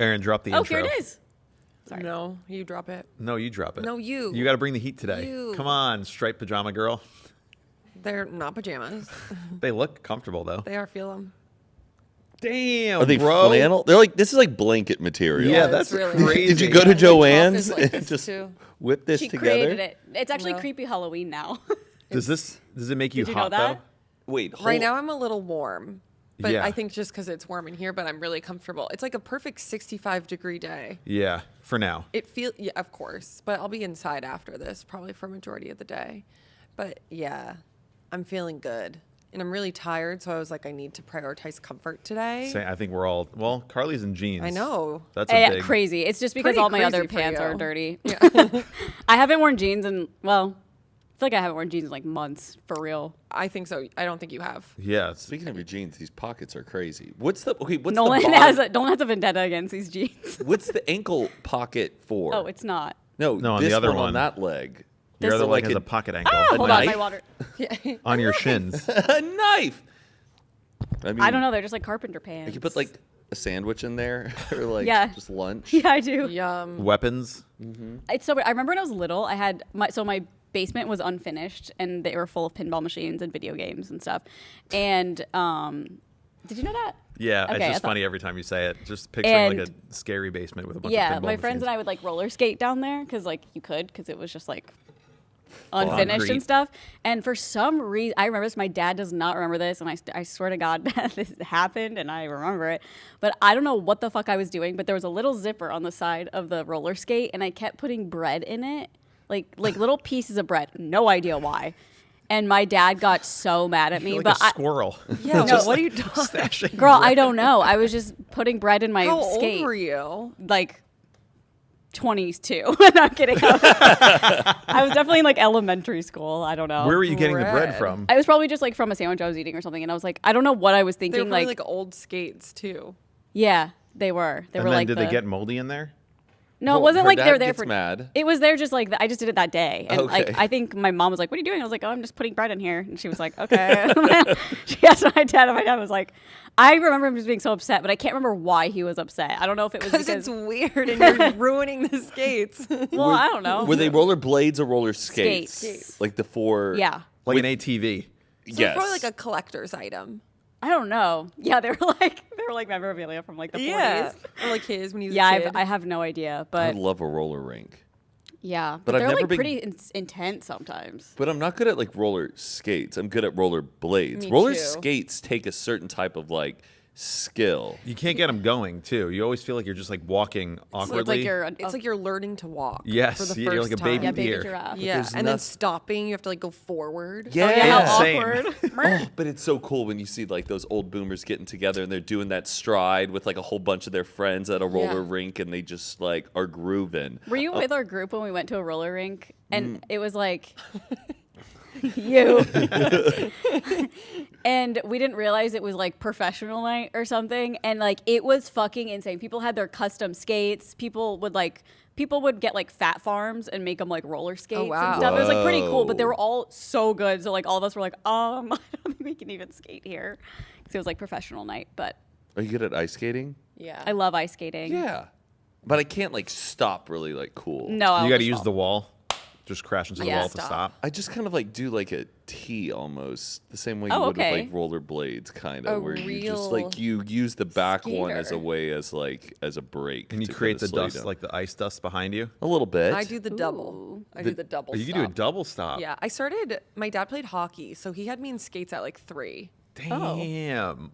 Aaron, drop the intro. Here it is. Sorry. No, you drop it. No, you drop it. No, you. You got to bring the heat today. You. Come on, striped pajama girl. They're not pajamas. They look comfortable though. They are. Feel them. Damn, Are they bro. flannel? They're like, this is like blanket material. Yeah, it's that's really crazy. Did you go to Yeah, the top Joann's is like and this just too. whip this She together? created it. It's actually No. creepy Halloween now. Does it make you Did you know hot that? though? Wait, Right now I'm a little warm. But Yeah. I think just because it's warm in here, but I'm really comfortable. It's like a perfect 65-degree day. Yeah, for now. Yeah, of course. But I'll be inside after this, probably for a majority of the day. But yeah, I'm feeling good. And I'm really tired, so I was like, I need to prioritize comfort today. I think we're all, well, Carly's in jeans. I know. That's a big. Crazy. It's just because Pretty all my other crazy for pants you. are dirty. Yeah. I haven't worn jeans in, well, I feel like I haven't worn jeans in like months, for real. I think so. I don't think you have. Yeah. Speaking of your jeans, these pockets are crazy. What's the Nolan the has bottom- Nolan has a vendetta against these jeans. What's the ankle pocket for? Oh, it's not. no, No, on this the other one one. on that leg. Your other like leg has a pocket ankle. Ah, hold on, knife? my water. On your shins. A knife. I mean, I don't know. They're just like carpenter pants. You could put like a sandwich in there, or like Yeah. just lunch. Yeah, I do. Yum. Weapons. It's so weird. I remember when I was little, I had my basement was unfinished and they were full of pinball machines and video games and stuff. And did you know that? Yeah, Okay, it's I just thut- funny every time you say it. Just picturing like And- a scary basement with a bunch Yeah, of pinball my friends machines. and I would like roller skate down there because like you could because it was just like on unfinished concrete. and stuff. And for some reason, I remember this. My dad does not remember this, and I swear to God that this happened, and I remember it. But I don't know what the fuck I was doing. But there was a little zipper on the side of the roller skate, and I kept putting bread in it, like little pieces of bread. No idea why. And my dad got so mad at me. You're but like a squirrel. Yeah, Just, what are like, you doing? stashing girl, bread. I don't know. I was just putting bread in my How skate. old were you? Like 22. No, I'm kidding. I was definitely in like elementary school. I don't know. Where were you getting the bread Bread. from? I was probably just like from a sandwich I was eating or something, and I was like, I don't know what I was They were thinking. probably Like, like old skates too. yeah, they were. They And were then like. did the, they get moldy in there? No, Well, it wasn't her like they dad were there gets for. mad. It was there just like I just did it that day, and like Okay. I think my mom was like, "What are you doing?" I was like, "Oh, I'm just putting bread in here," and she was like, "Okay." She asked my dad, and my dad was like, "I remember him just being so upset, but I can't remember why he was upset. I don't know if it was Because because it's weird and you're ruining the skates. well, I don't know. Were they roller blades or roller skates? Skates. Like the four. Yeah. Like an ATV. So Yes. it's probably like a collector's item. I don't know. Yeah, they were like memorabilia from like the 40s. Or like his when he was Yeah, a kid. I have no idea, I but would love a roller rink. yeah, But I've they're never like been- pretty intense sometimes. But I'm not good at like roller skates. I'm good at roller blades. Me roller too. skates take a certain type of like skill. You can't get them going too. You always feel like you're just like walking So awkwardly. it's like you're It's like you're learning to walk. Yes, for the you're first like a time. baby yeah, baby deer. giraffe. Yeah, There's and then noth- stopping, you have to like go forward. Yeah. Oh, yeah, how Same. awkward. Oh, but it's so cool when you see like those old boomers getting together and they're doing that stride with like a whole bunch of their friends at a roller Yeah. rink and they just like are grooving. Were you with our group when we went to a roller rink? And it was like you. And we didn't realize it was like professional night or something. And like it was fucking insane. People had their custom skates. People would get like fat farms and make them like roller skates wow. and stuff. It was like pretty cool, but they Whoa. were all so good. So like all of us were like, I don't think we can even skate here. So it was like professional night, but Are you good at ice skating? Yeah. I love ice skating. Yeah. But I can't like stop really like cool. No, I'll You got to just use fall. the wall. Just crash into the Yeah, wall to stop. stop. I just kind of like do like a T almost the same way you Oh, would okay. with like roller blades kind A of where you just real like you use the back one as a skater. way as like as a break. And you to create kinda the slow you dust, down. like the ice dust behind you. a little bit. I do the double. I do the double. You can do a stop. double stop. Yeah, I started. My dad played hockey, so he had me in skates at like 3. Damn.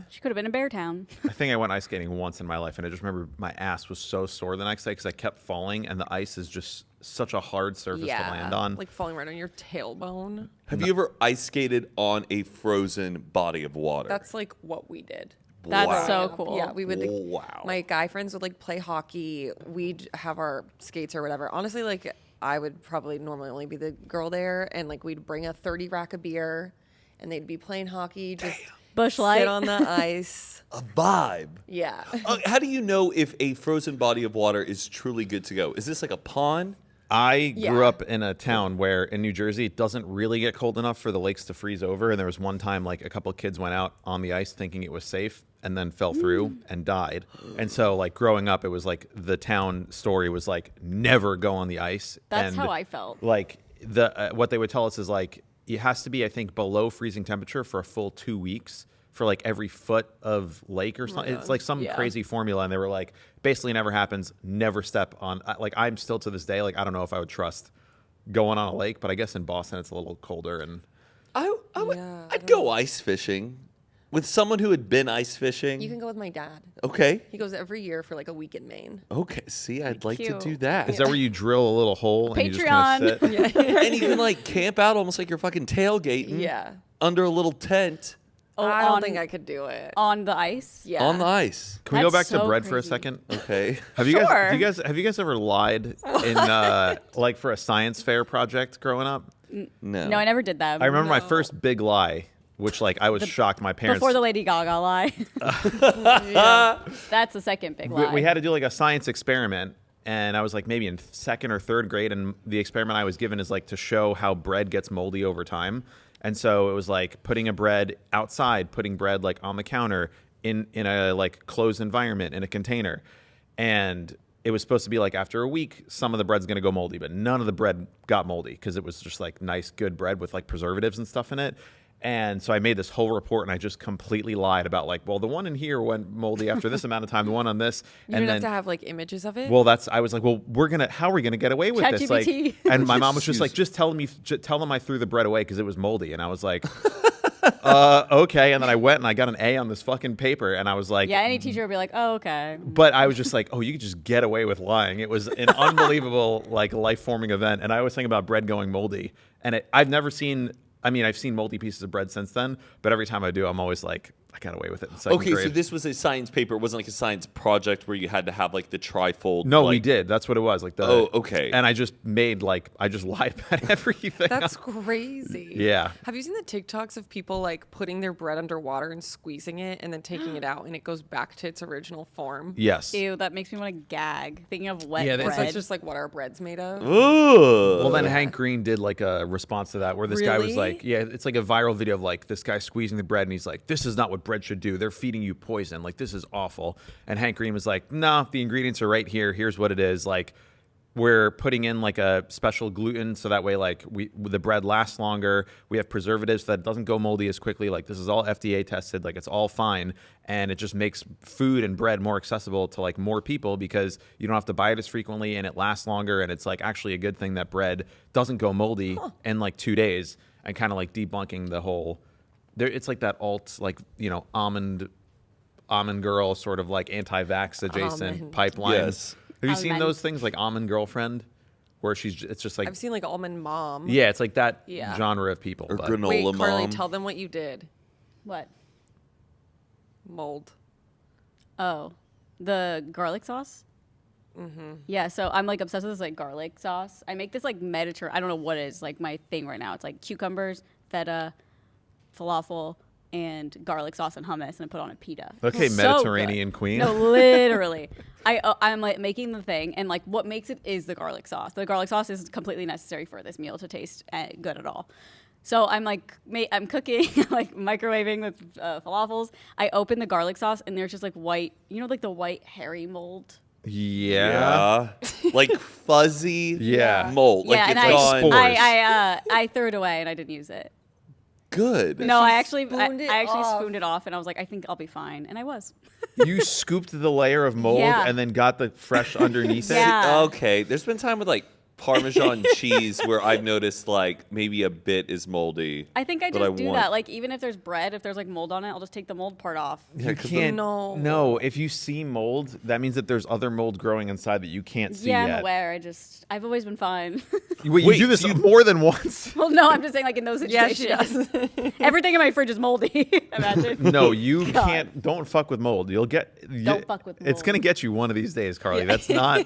She could have been in Beartown. I think I went ice skating once in my life, and I just remember my ass was so sore the next day because I kept falling, and the ice is just such a hard surface to land on. like falling right on your tailbone. Have you ever ice skated on a frozen body of water? That's like what we did. That's Wow. so cool. Yeah, we would. Like, Wow. My guy friends would like play hockey. We'd have our skates or whatever. Honestly, like I would probably normally only be the girl there, and like we'd bring a 30 rack of beer, and they'd be playing hockey. Just Bush Light. sit on the ice. a vibe. Yeah. How do you know if a frozen body of water is truly good to go? Is this like a pond? I grew Yeah. up in a town where in New Jersey it doesn't really get cold enough for the lakes to freeze over. And there was one time like a couple of kids went out on the ice thinking it was safe and then fell through and died. And so like growing up, it was like the town story was like never go on the ice. That's and, how I felt. Like what they would tell us is like it has to be I think below freezing temperature for a full 2 weeks for like every foot of lake or something. It's like some Yeah. crazy formula. And they were like, basically never happens. Never step on. Like I'm still to this day, like I don't know if I would trust going on a lake, but I guess in Boston it's a little colder. And Yeah, I'd go ice fishing with someone who had been ice fishing. You can go with my dad. Okay. He goes every year for like a week in Maine. Okay. See, I'd like to Cute. do that. is that where you drill a little hole and you just kind of Patreon. sit? And you can like camp out almost like you're fucking tailgating. Yeah. Under a little tent Oh, I don't on, think I could do it. on the ice. Yeah. on the ice. Can we go back That's to so bread for a crazy. second? Okay. Have you guys Sure. have you guys ever lied in like for a science fair project growing up? No. No, I never did that. I remember my No. first big lie, which like I was shocked. My parents Before the Lady Gaga lie. That's the second big lie. we had to do like a science experiment, and I was like maybe in second or third grade, and the experiment I was given is like to show how bread gets moldy over time. And so it was like putting a bread outside, putting bread like on the counter in a like closed environment in a container. And it was supposed to be like after a week, some of the bread's going to go moldy, but none of the bread got moldy because it was just like nice, good bread with like preservatives and stuff in it. And so I made this whole report and I just completely lied about like, well, the one in here went moldy after this amount of time, the one on this. You and didn't then have to have like images of it. well, I was like, well, how are we gonna get away with this? Like, ChatGPT. and my mom was just like, just tell them I threw the bread away because it was moldy, and I was like, okay. And then I went and I got an A on this fucking paper, and I was like, yeah, any teacher would be like, oh, okay. but I was just like, oh, you could just get away with lying. It was an unbelievable like life forming event, and I was thinking about bread going moldy, and I've never seen. I mean, I've seen moldy pieces of bread since then, but every time I do, I'm always like, I got away with it in second Okay, grade. so this was a science paper. It wasn't like a science project where you had to have like the trifold. No, like, we did. That's what it was. Like the. Oh, okay. And I just lied about everything. That's crazy. Yeah. Have you seen the TikToks of people like putting their bread underwater and squeezing it and then taking it out and it goes back to its original form? Yes. Ew, that makes me want to gag. Thinking of wet Yeah, bread. that's So it's just like what our bread's made of. Ugh. Well, then Hank Green did like a response to that where this guy was Really? like, yeah, it's like a viral video of like this guy squeezing the bread and he's like, this is not what bread should do. They're feeding you poison. Like, this is awful. And Hank Green was like, no, the ingredients are right here. Here's what it is. Like, we're putting in like a special gluten so that way like the bread lasts longer. We have preservatives so that it doesn't go moldy as quickly. Like, this is all FDA tested. Like, it's all fine. And it just makes food and bread more accessible to like more people because you don't have to buy it as frequently and it lasts longer. And it's like actually a good thing that bread doesn't go moldy in like 2 days, and kind of like debunking the whole it's like that alt, like, you know, almond girl sort of like anti-vax adjacent Almond. pipeline. Yes. Have you seen Almond. those things like almond girlfriend, where it's just like I've seen like almond mom. yeah, it's like that Yeah. genre of people. Or but- granola Wait, mom. Carly, tell them what you did. What? Mold. Oh, the garlic sauce? Mm-hmm. Yeah, so I'm like obsessed with this like garlic sauce. I make this like Mediterranean, I don't know what it is, like my thing right now. It's like cucumbers, feta, falafel, and garlic sauce and hummus, and I put on a pita. Okay, So Mediterranean good. queen. No, literally. I'm like making the thing, and like what makes it is the garlic sauce. The garlic sauce is completely necessary for this meal to taste good at all. So I'm like, I'm cooking, like microwaving with falafels. I open the garlic sauce, and there's just like white, you know, like the white hairy mold. Yeah. Yeah. Like fuzzy Yeah. mold. Like yeah, it's and gone. spores. I threw it away, and I didn't use it. Good. No, I actually spooned it off. spooned it off, and I was like, I think I'll be fine, and I was. You scooped the layer of mold Yeah. and then got the fresh underneath it. Yeah. Okay. There's been time with like Parmesan cheese where I've noticed like maybe a bit is moldy. I think I but just do want- that. Like even if there's bread, if there's like mold on it, I'll just take the mold part off. Yeah, You 'cause can't. No. No, if you see mold, that means that there's other mold growing inside that you can't see Yeah, yet. I'm aware. I've always been fine. Wait, you Wait, do this so you- more than once? Well, no, I'm just saying like in those Yeah, situations. she does. Everything in my fridge is moldy. Imagine. No, you God. can't. Don't fuck with mold. You'll get. Don't fuck with It's mold. gonna get you one of these days, Carly. That's not.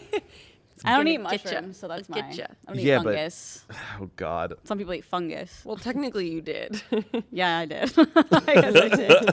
I don't gonna eat get ya. mushrooms, so that's Let's my. get ya. I don't eat Yeah, but- fungus. Oh God. Some people eat fungus. Well, technically you did. Yeah, I did. I guess I did.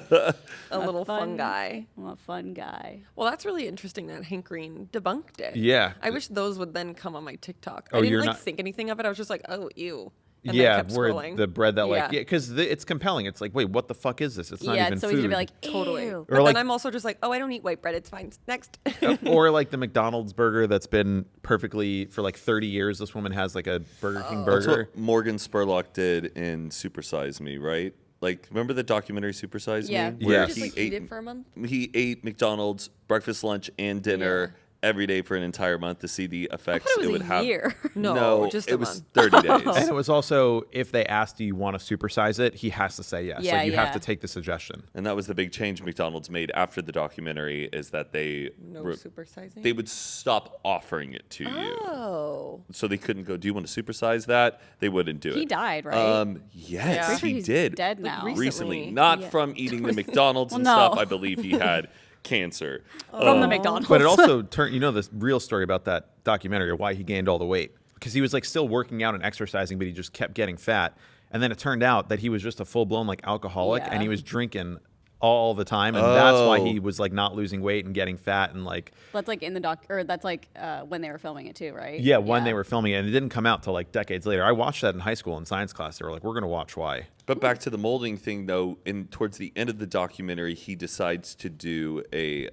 A little fun fun- guy. I'm a fun guy. Well, that's really interesting that Hank Green debunked it. Yeah. I wish those would then come on my TikTok. Oh, I didn't you're like not- think anything of it. I was just like, oh, ew. And then Yeah, kept where scrolling. the bread that like Yeah. yeah, because it's compelling. It's like, wait, what the fuck is this? It's not Yeah, even it's so food. easy to be like, Totally. "Ew." But like- then I'm also just like, oh, I don't eat white bread. It's fine. Next. Or like the McDonald's burger that's been perfectly for like 30 years. This woman has like a Burger King That's burger. what Morgan Spurlock did in Super Size Me, right? Like, remember the documentary Super Size Yeah. Me? Where Yes. just like eat it for a month. he ate McDonald's breakfast, lunch, and dinner every day for an entire month to see the effects it was would a have. year. No, just a it was month. 30 days. And it was also if they asked, do you want to supersize it? He has to say yes. Yeah, like you have yeah. to take the suggestion. And that was the big change McDonald's made after the documentary is that they No supersizing. they would stop offering it to you. Oh. So they couldn't go, do you want to supersize that? They wouldn't do it. He died, right? Yes, Pretty sure he he's did. dead Like now. Recently. Recently. Not Yeah. from eating the McDonald's and Well, no. stuff. I believe he had cancer. From the McDonald's. But it also turned, the real story about that documentary or why he gained all the weight. Because he was like still working out and exercising, but he just kept getting fat. And then it turned out that he was just a full blown like alcoholic and he Yeah. was drinking all the time. And that's why Oh. he was like not losing weight and getting fat and like, That's like in the doc, or that's like when they were filming it too, right? yeah, when they were filming it. And it didn't come out till like decades later. I watched that in high school in science class. They were like, we're going to watch why. But back to the molding thing, though, towards the end of the documentary, he decides to do a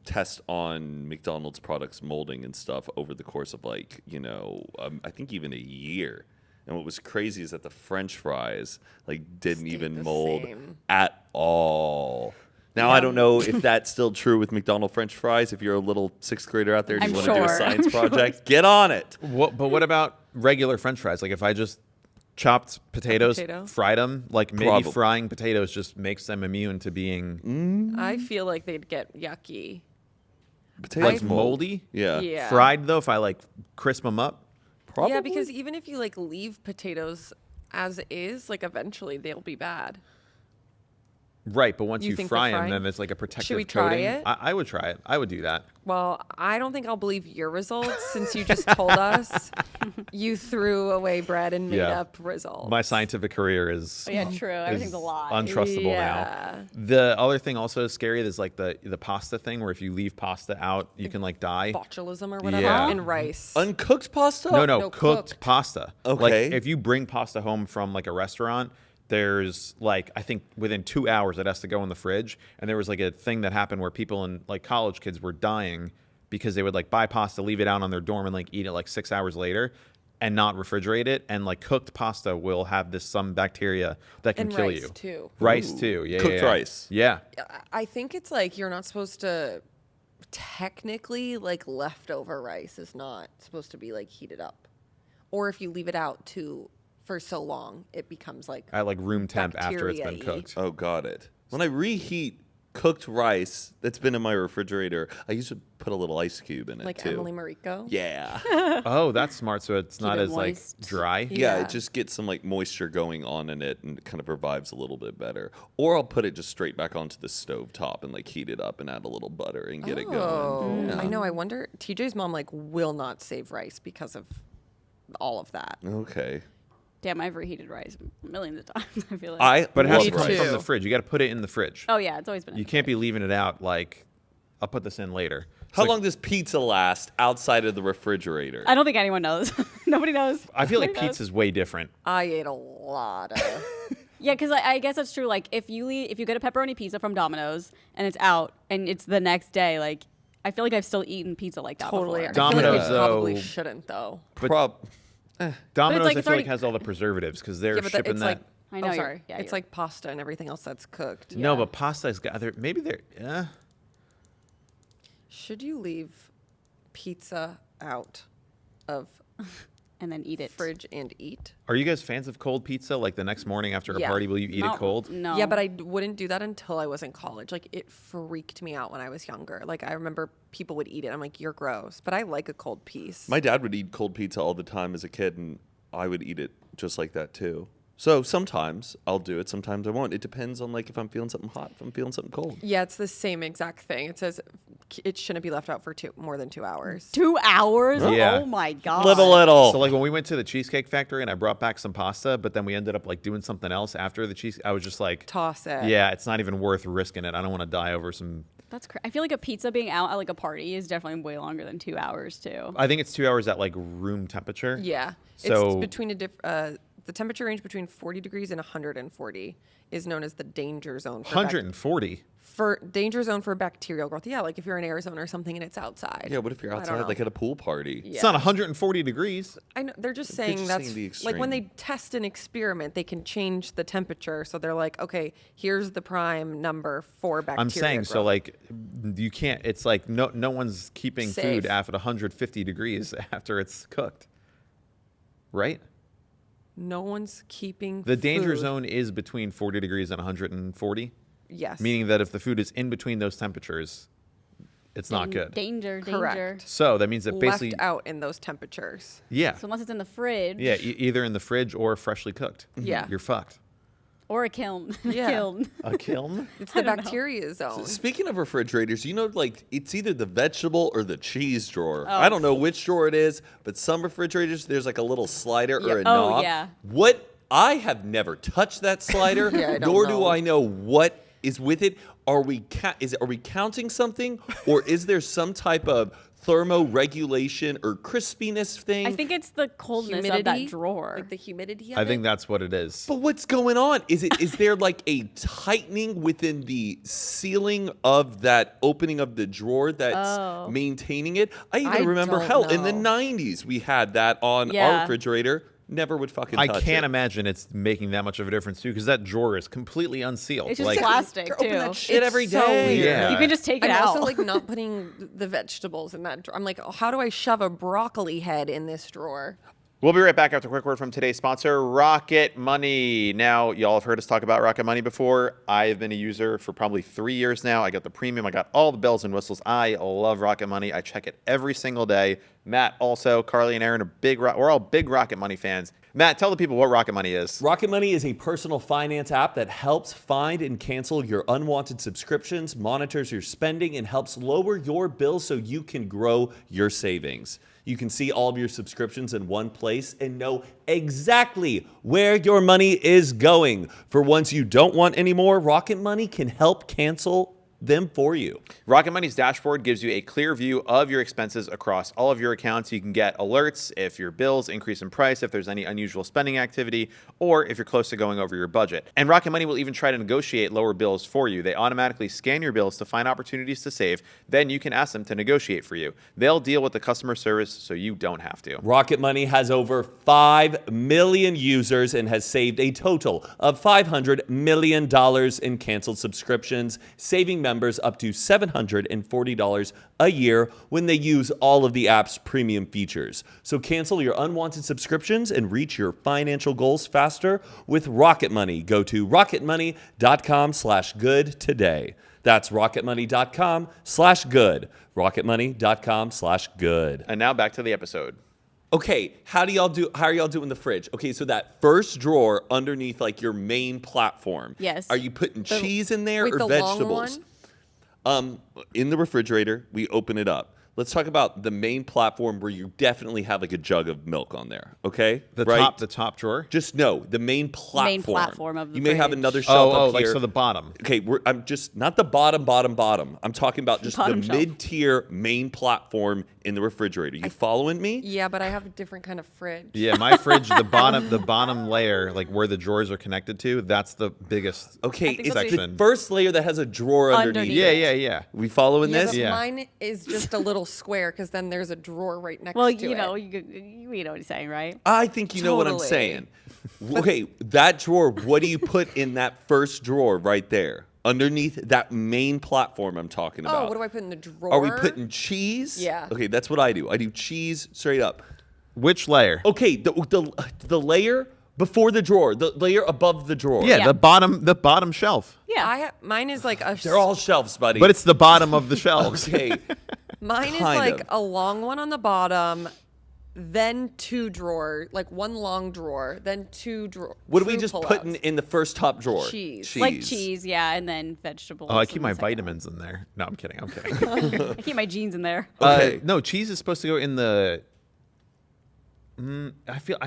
test on McDonald's products molding and stuff over the course of I think even a year. And what was crazy is that the French fries didn't Stayed even the mold same. at all. Now I don't know if that's still true with McDonald's French fries. If you're a little sixth grader out there and you I'm want to do a sure. science project, get on it. But what about regular French fries? Like if I just chopped potatoes, potato? fried them, like maybe Probably. frying potatoes just makes them immune to being I feel like they'd get yucky. Potatoes like mold. moldy. Yeah. Yeah. Fried though, if I like crisp them up. Probably. Yeah, because even if you leave potatoes as is, eventually they'll be bad. Right, but once You you think fry the them, frying- then it's like a protective we try coating. it? I would try it. I would do that. Well, I don't think I'll believe your results since you just told us you threw away bread and made Yeah. up results. My scientific career is Oh, yeah, true. Everything's a lie. untrustable Yeah. now. The other thing also is scary is like the pasta thing where if you leave pasta out, you can like die. Botulism or whatever. Yeah. And rice. Uncooked pasta? No, No, cooked cooked. pasta. Okay. Like if you bring pasta home from like a restaurant, there's I think within 2 hours it has to go in the fridge. And there was like a thing that happened where people in like college kids were dying because they would like buy pasta, leave it out on their dorm and like eat it like 6 hours later and not refrigerate it. And like cooked pasta will have some bacteria that can And kill rice, you. too. Rice Ooh. too. Yeah. Cooked yeah. rice. Yeah. I think it's you're not supposed to technically leftover rice is not supposed to be heated up. Or if you leave it out for so long, it becomes At like room temp after it's been bacteria-y. cooked. Oh, got it. When I reheat cooked rice that's been in my refrigerator, I used to put a little ice cube in it too. Emily Mariko. Yeah. Oh, that's smart. So it's not it as moist. dry. Yeah, Yeah. it just gets some moisture going on in it and it kind of revives a little bit better. Or I'll put it just straight back onto the stove top and heat it up and add a little butter and get it going. Oh, Yeah. I know. I wonder. TJ's mom will not save rice because of all of that. Okay. Damn, I've reheated rice millions of times. I feel like. But it has to Me come too. from the fridge. You got to put it in the fridge. Oh yeah, it's always been. in You the can't be fridge. leaving it out I'll put this in later. It's How like- long does pizza last outside of the refrigerator? I don't think anyone knows. Nobody knows. I feel like Nobody knows. pizza's way different. I ate a lot of. Yeah, because I guess that's true. If you get a pepperoni pizza from Domino's and it's out and it's the next day, I feel like I've still eaten pizza like that Totally. before. I feel Domino's, like we probably though- shouldn't though. Domino's, like I it's feel already- has all the preservatives because they're Yeah, but shipping it's that. I know Oh, you're- sorry. yeah, It's you're- pasta and everything else that's cooked. No, Yeah. but pasta's got. Maybe they're. Should you leave pizza out of and then eat it. fridge and eat? Are you guys fans of cold pizza? Like the next morning after a Yeah. party, will you eat Not- it cold? No. Yeah, but I wouldn't do that until I was in college. It freaked me out when I was younger. I remember people would eat it. I'm like, you're gross. But I like a cold piece. My dad would eat cold pizza all the time as a kid, and I would eat it just like that too. So sometimes I'll do it, sometimes I won't. It depends on if I'm feeling something hot, if I'm feeling something cold. Yeah, it's the same exact thing. It says it shouldn't be left out for more than 2 hours. 2 hours? Yeah. Oh my god. Live a little. So like when we went to the Cheesecake Factory and I brought back some pasta, but then we ended up like doing something else after the cheese. I was just like, Toss it. yeah, it's not even worth risking it. I don't want to die over some. That's crazy. I feel like a pizza being out at like a party is definitely way longer than 2 hours too. I think it's 2 hours at like room temperature. Yeah. So- it's between the temperature range between 40 degrees and 140 is known as the danger zone. For 140. for danger zone for bacterial growth. Yeah, like if you're in Arizona or something and it's outside. Yeah, what if you're I don't outside know. like at a pool party? Yeah. It's not 140 degrees. I know they're just They're saying just that's saying the like when they extreme. test an experiment, they can change the temperature. So they're like, okay, here's the prime number for bacteria. I'm saying so growth. like you can't. It's like no one's keeping Safe. food at 150 degrees after it's cooked, right? no one's keeping The danger food- zone is between 40 degrees and 140, Yes, meaning that if the food is in between those temperatures, it's not good. Danger. Correct. So that means that basically, left out in those temperatures. yeah, So unless it's in the fridge. yeah, either in the fridge or freshly cooked. Yeah. you're fucked. Or a kiln. Yeah. Kiln. A kiln? It's the I don't know. bacteria zone. Speaking of refrigerators, you know, like it's either the vegetable or the cheese drawer. Oh. I don't know which drawer it is, but some refrigerators, there's like a little slider or a Yep. Oh, knob. yeah. What? I have never touched that slider, Yeah, I don't nor do know. I know what is with it. Are we counting something, or is there some type of thermoregulation or crispiness thing? I think it's the coldness of that drawer. like the humidity. Of I think it. that's what it is. But what's going on? Is there like a tightening within the ceiling of that opening of the drawer that's Oh. maintaining it? I even I remember don't hell in the know. 90s we had that on our Yeah. refrigerator. Never would fucking I touch can't it. imagine it's making that much of a difference too, because that drawer is completely unsealed. It's just like, plastic Open too. that shit every It's so day. weird. Yeah. You can just take it I'm out. also like not putting the vegetables in that drawer. I'm like, oh, how do I shove a broccoli head in this drawer? We'll be right back after a quick word from today's sponsor, Rocket Money. Now, y'all have heard us talk about Rocket Money before. I have been a user for probably 3 years now. I got the premium. I got all the bells and whistles. I love Rocket Money. I check it every single day. Matt also, Carly and Aaron are we're all big Rocket Money fans. Matt, tell the people what Rocket Money is. Rocket Money is a personal finance app that helps find and cancel your unwanted subscriptions, monitors your spending, and helps lower your bills so you can grow your savings. You can see all of your subscriptions in one place and know exactly where your money is going. For ones you don't want anymore, Rocket Money can help cancel them for you. Rocket Money's dashboard gives you a clear view of your expenses across all of your accounts. You can get alerts if your bills increase in price, if there's any unusual spending activity, or if you're close to going over your budget. And Rocket Money will even try to negotiate lower bills for you. They automatically scan your bills to find opportunities to save. Then you can ask them to negotiate for you. They'll deal with the customer service so you don't have to. Rocket Money has over 5 million users and has saved a total of $500 million in canceled subscriptions, saving members up to $740 a year when they use all of the app's premium features. So cancel your unwanted subscriptions and reach your financial goals faster with Rocket Money. Go to rocketmoney.com/good today. That's rocketmoney.com/good. rocketmoney.com/good. And now back to the episode. Okay, how are y'all doing the fridge? Okay, so that first drawer underneath like your main platform. Yes. Are you putting cheese in there wait, or the long vegetables? one? In the refrigerator, we open it up. Let's talk about the main platform where you definitely have like a jug of milk on there. Okay, The right? top drawer? Just no, the main platform. platform of the You may have fridge. another shelf up like here. so the bottom. Okay, I'm just not the bottom. I'm talking about just the Bottom shelf. mid-tier main platform in the refrigerator. You following me? Yeah, but I have a different kind of fridge. Yeah, my fridge, the bottom layer, like where the drawers are connected to, that's the biggest. Okay, think it's that's the section. first layer that has a drawer underneath. Underneath. Yeah. We following Yeah, this? but Yeah. mine is just a little square because then there's a drawer right next well, to you it. know, you know what he's saying, right? I think you know what I'm Totally. saying. Okay, that drawer, what do you put in that first drawer right there? Underneath that main platform I'm talking about. Oh, what do I put in the drawer? Are we putting cheese? Yeah. Okay, that's what I do. I do cheese straight up. Which layer? Okay, the layer before the drawer, the layer above the drawer. Yeah, Yeah. the bottom shelf. Yeah. Mine is like a. They're all shelves, buddy. But it's the bottom of the shelves. okay. Mine is kind like of. a long one on the bottom, then 2 drawer, like 1 long drawer, then 2 drawer. What do we just put in the first top drawer? Cheese. Like cheese, yeah, and then vegetables. Oh, I keep in my the second one. vitamins in there. No, I'm kidding. I keep my jeans in there. Okay. No, cheese is supposed to go in the. I feel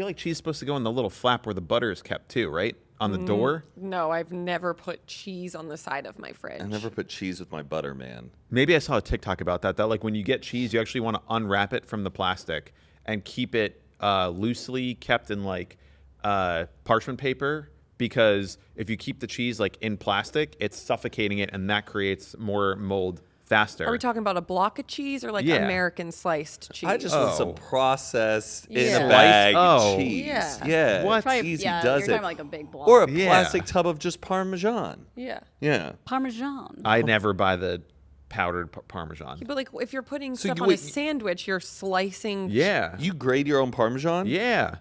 like cheese is supposed to go in the little flap where the butter is kept too, right? On the door. No, I've never put cheese on the side of my fridge. I never put cheese with my butter, man. Maybe I saw a TikTok about that. That like when you get cheese, you actually want to unwrap it from the plastic and keep it loosely kept in like parchment paper, because if you keep the cheese like in plastic, it's suffocating it, and that creates more mold faster. Are we talking about a block of cheese or like Yeah. American sliced cheese? I just want some processed in Yeah. a bag Oh. cheese. Yeah. Yeah. What? Probably, Easy yeah, does you're it. talking like a big block. Or a Yeah. plastic tub of just Parmesan. Yeah. Yeah. Parmesan. I never buy the powdered Parmesan. But like if you're putting So stuff you- on a wait, sandwich, you're slicing. Yeah. You grade your own Parmesan? Yeah.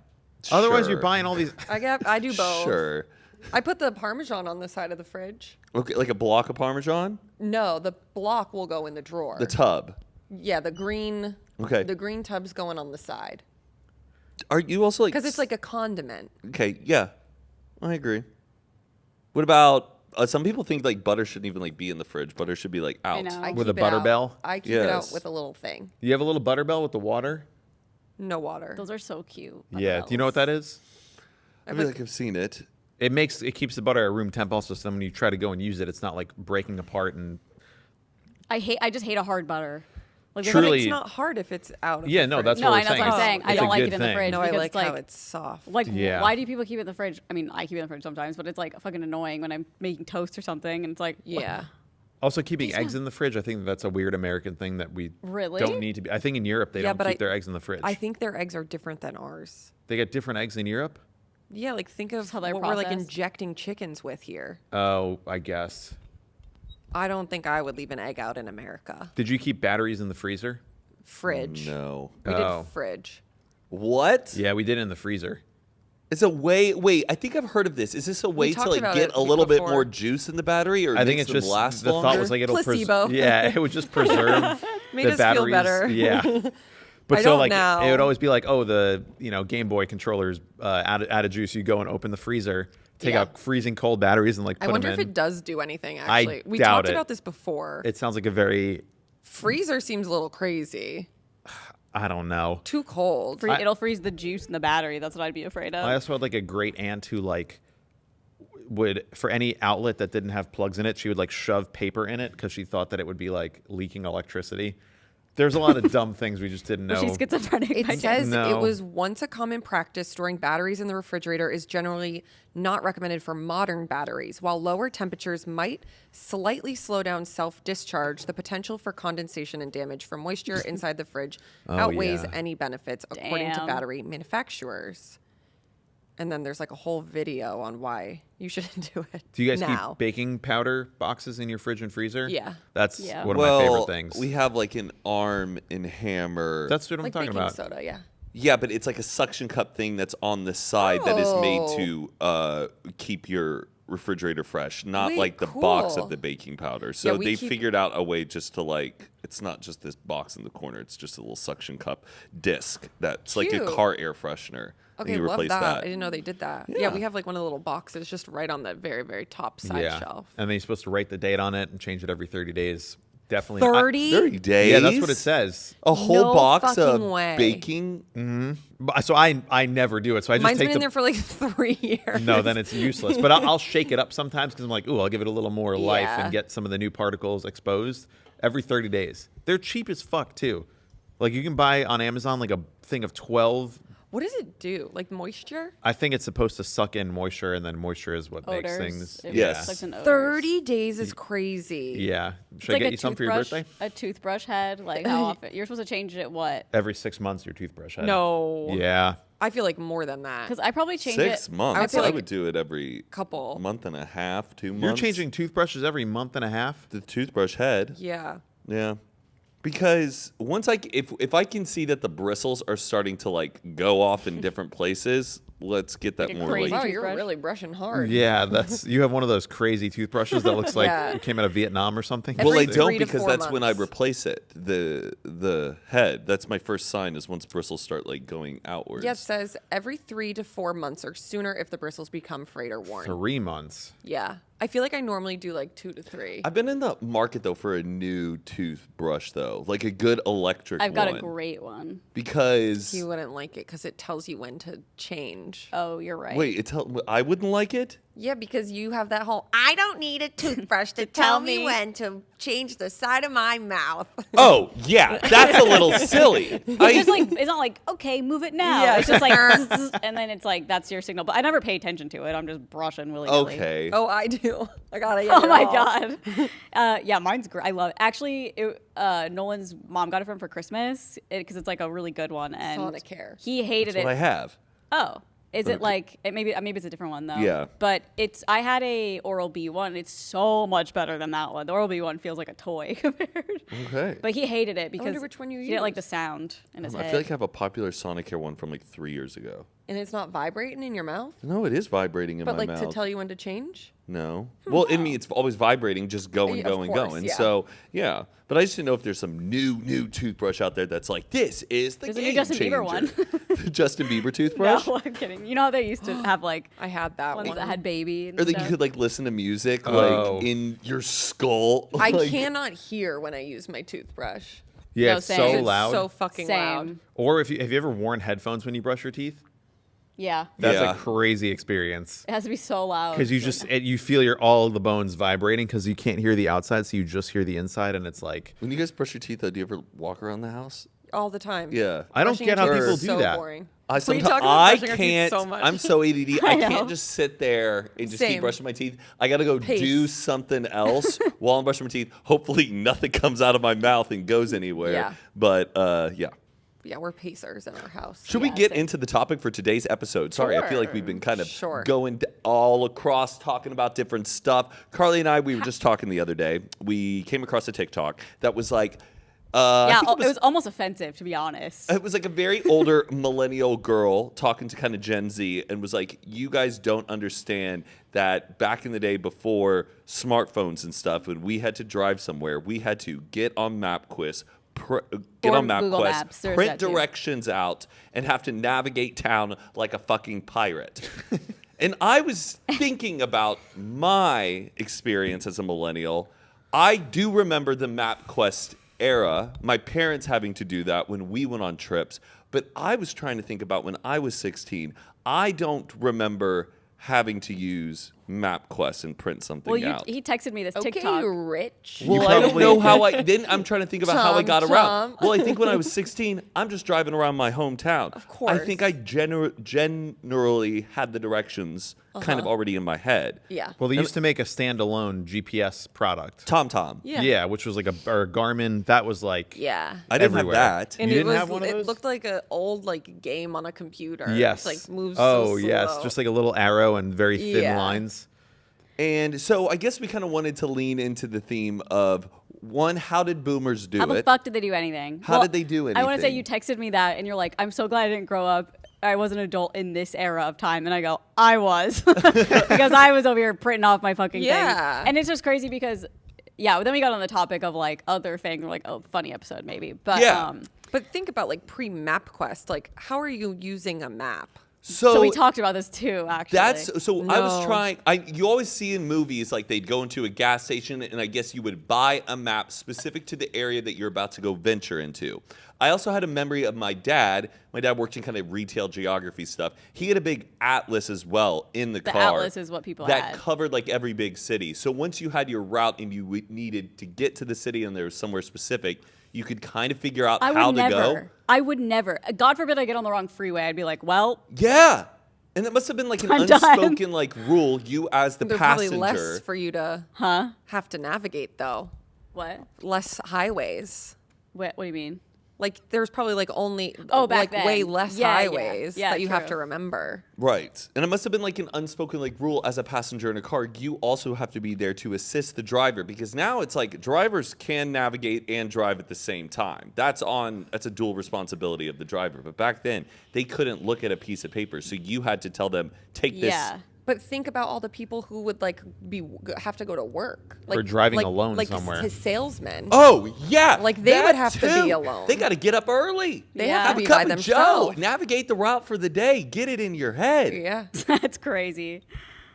Otherwise, you're Sure. buying all these. I do both. Sure. I put the Parmesan on the side of the fridge. Okay, like a block of Parmesan? No, the block will go in the drawer. The tub. Yeah, the green. Okay. The green tub's going on the side Are you also like... because it's like a condiment. Okay, yeah. I agree. What about... some people think like butter shouldn't even like be in the fridge. Butter should be like out. know. I With keep a it butter out. bell? I keep it out Yes. with a little thing. You have a little butter bell with the water. No water. Those are so cute. Yeah. Do you know what that is? I feel like I've seen it. It keeps the butter at room temp also, so then when you try to go and use it, it's not like breaking apart and. I just hate a hard butter. Like, Truly- But it's not hard if it's out of Yeah, the no, fridge. that's No, what I we're know that's what I'm saying. I It's don't a like good it in the thing. fridge. No, I because like it's like, how it's soft. Like, Yeah. why do people keep it in the fridge? I mean, I keep it in the fridge sometimes, but it's like fucking annoying when I'm making toast or something, and it's like, what? Yeah. Also, keeping eggs in the fridge, I think that's a weird American thing that we Really? don't need to be. I think in Europe they Yeah, don't but keep their eggs in the fridge. I think their eggs are different than ours. They get different eggs in Europe. Yeah, like think of how what they're we're like processed. injecting chickens with here. Oh, I guess. I don't think I would leave an egg out in America. Did you keep batteries in the freezer? Fridge. No. We Oh. did fridge. What? Yeah, we did it in the freezer. It's a way. Wait, I think I've heard of this. Is this a way to talked like about get it a little bit before. more juice in the battery, or I think makes it's them just last the longer? thought was like it'll Placebo. Yeah, it would just preserve Made the us feel batteries. better. Yeah. But I so don't like now. it would always be like, oh, the Game Boy controllers out of juice. You go and open the freezer, take Yeah. out freezing cold batteries, and like I put wonder them if in. it does do anything. I Actually, we doubt talked it. about this before. It sounds like a very Freezer seems a little crazy. I don't know. Too cold. It'll freeze the juice in the battery. That's what I'd be afraid of. I also had like a great aunt who like would, for any outlet that didn't have plugs in it, she would like shove paper in it because she thought that it would be like leaking electricity. There's a lot of dumb things we just didn't know. She's schizophrenic. It by says No. it was once a common practice storing batteries in the refrigerator is generally not recommended for modern batteries. While lower temperatures might slightly slow down self-discharge, the potential for condensation and damage from moisture inside the fridge outweighs yeah. any benefits, according to Damn. battery manufacturers. And then there's like a whole video on why you shouldn't do it. Do you guys now. keep baking powder boxes in your fridge and freezer? Yeah. That's Yeah. one of well, my favorite things. we have like an arm and hammer. That's what I'm like talking baking about. soda? Yeah. Yeah, but it's like a suction cup thing that's on the side that is made Oh. to keep your refrigerator fresh, not Wait, like the box cool. of the baking powder. So we they keep- figured out a way just to like, it's not just this box in the corner, it's just a little suction cup disc that's like a Cute. car air freshener. and Okay, you love replace that. I didn't know they did that. Yeah. Yeah. we have like one of the little boxes just right on the very, very top side yeah. shelf. And then you're supposed to write the date on it and change it every 30 days. Definitely. 30? 30 days? Yeah, that's what it says. A whole No box of fucking way. baking? So I never do it. So I just Mine's take been in there for like 3 years. No, then it's useless. But I'll shake it up sometimes because I'm like, ooh, I'll give it a little more life Yeah. and get some of the new particles exposed every 30 days. They're cheap as fuck too. Like you can buy on Amazon like a thing of 12. What does it do? Like moisture? I think it's supposed to suck in moisture, and then moisture is what makes odors. things. It Yes. sucks in odors. 30 days is crazy. Yeah. It's Should I like get a you some for your toothbrush- birthday? A toothbrush head. Like how often? You're supposed to change it. What? Every 6 months, your toothbrush head. No. Yeah. I feel like more than that. Because I probably change 6 it. months. I I would say, would, like, do it every couple. month and a half, 2 months. You're changing toothbrushes every month and a half? the toothbrush head. Yeah. Yeah. Because once if I can see that the bristles are starting to like go off in different places, let's get that Like a more crazy like. Wow, you're toothbrush. really brushing hard. Yeah, you have one of those crazy toothbrushes that looks like Yeah. it came out of Vietnam or something. Every Well, I 3 don't to because 4 that's when I months. replace it. The head. That's my first sign is once bristles start like going outwards. Yeah, it says every 3 to 4 months or sooner if the bristles become frayed or worn. 3 months. Yeah. I feel like I normally do like 2 to 3. I've been in the market though for a new toothbrush though, like a good electric I've got one. a great one. Because You wouldn't like it because it tells you when to change. Oh, you're right. wait, I wouldn't like it. Yeah, because you have that whole I don't need a toothbrush to tell me when to change the side of my mouth. Oh yeah, that's a little silly. It's just like it's not like okay, move it now. Yeah. It's just like and then it's like that's your signal. But I never pay attention to it. I'm just brushing willy nilly. Okay. Oh, I do. I gotta get Oh it my all. god. Yeah, mine's great. I love it. Actually, Nolan's mom got it for him for Christmas because it's like a really good one. And Sonicare. he hated That's what I it. have. Oh. Is it like maybe it's a different one though? Yeah. But I had a Oral B one. It's so much better than that one. The Oral B one feels like a toy compared. Okay. But he hated it because which one you he didn't like the used. sound in his I head. feel like I have a popular Sonicare one from like 3 years ago. And it's not vibrating in your mouth? No, it is vibrating in But my like mouth. to tell you when to change? No. Well, in me, it's always vibrating, just going, Yeah, of going, course, going. yeah. So, yeah. But I just didn't know if there's some new toothbrush out there that's like, this is the There's a new game Justin changer. Bieber one. The Justin Bieber toothbrush? No, I'm kidding. You know how they used to have like I had that ones one. that had baby and Or that you stuff? could like listen to music Oh. like in your skull. I like, cannot hear when I use my toothbrush. Yeah, No, it's same. so It's loud. so fucking loud. Same. Or have you ever worn headphones when you brush your teeth? Yeah. That's Yeah. a crazy experience. It has to be so loud. Because you feel all the bones vibrating because you can't hear the outside, so you just hear the inside, and it's like When you guys brush your teeth, though, do you ever walk around the house? All the time. Yeah. I don't Brushing get your how teeth people is do so that. Boring. I We sometimes talk about I brushing our teeth can't. so much. I'm so ADD. I know. can't just sit there and just keep Same. brushing my teeth. I got to go Pace. do something else while I'm brushing my teeth. Hopefully, nothing comes out of my mouth and goes anywhere. Yeah. But yeah. Yeah, we're pacers in our house. Should we Yeah, get same. into the topic for today's episode? Sorry, I feel like we've been kind of Sure. going all across talking about different stuff. Carly and I, we were just talking the other day. We came across a TikTok that was like, I Yeah, think it was almost offensive to be honest. it was like a very older millennial girl talking to kind of Gen Z and was like, you guys don't understand that back in the day before smartphones and stuff, when we had to drive somewhere, we had to get on MapQuest, get Or on Google MapQuest, Maps, there's print that too. directions out, and have to navigate town like a fucking pirate. And I was thinking about my experience as a millennial. I do remember the MapQuest era, my parents having to do that when we went on trips. But I was trying to think about when I was 16. I don't remember having to use MapQuest and print something Well, out. he texted me this Okay, TikTok. rich. Well, I don't probably- know how then I'm trying to think about how I Chum, got around. chum. Well, I think when I was 16, I'm just driving around my hometown. Of I think course. I generally had the directions kind of already in my head. Yeah. well, they used to make a standalone GPS product. TomTom. Yeah. Which was like or Garmin. That was like Yeah. I didn't everywhere. have that. And You it didn't was have one of it those? looked like an old like game on a computer. Yes. It's like moves Oh so yes, slow. just like a little arrow and very thin Yeah. lines. And so I guess we kind of wanted to lean into the theme of one, how did boomers do How the it? fuck did they do anything? How did they do I want to say anything? you texted me that, and you're like, "I'm so glad I didn't grow up. I was an adult in this era of time." And I go, "I was," because I was over here printing off my fucking Yeah. things. And it's just crazy because, yeah. Then we got on the topic of like other things. We're like, "Oh, funny episode, maybe." But Yeah. But think about like pre-MapQuest. Like, how are you using a map? so we talked about this too. Actually, That's so. I was No. trying. You always see in movies like they'd go into a gas station, and I guess you would buy a map specific to the area that you're about to go venture into. I also had a memory of my dad. My dad worked in kind of retail geography stuff. He had a big atlas as well in the car. atlas is what people that had. covered like every big city. So once you had your route and you needed to get to the city, and there was somewhere specific, you could kind of figure out I how would to never. go. I would never. God forbid I get on the wrong freeway. I'd be like, "Well, Yeah. And it must have been like an I'm done. unspoken like rule. You as the There's passenger. probably less for you to have to navigate though. what? Less highways. What do you mean?" Like there's probably like only Oh, back like then. way less Yeah, yeah. highways Yeah, that you have true. to remember. Right. And it must have been like an unspoken like rule as a passenger in a car. You also have to be there to assist the driver because now it's like drivers can navigate and drive at the same time. That's a dual responsibility of the driver. But back then, they couldn't look at a piece of paper. So you had to tell them, take this. Yeah. But think about all the people who would like have to go to work, like Or driving alone like somewhere. his salesmen. Oh, yeah. Like, they that would have to be too. alone. They got to get up early. They Yeah. have Have to a be cup by of themselves. Joe. Navigate the route for the day. Get it in your head. Yeah. That's crazy.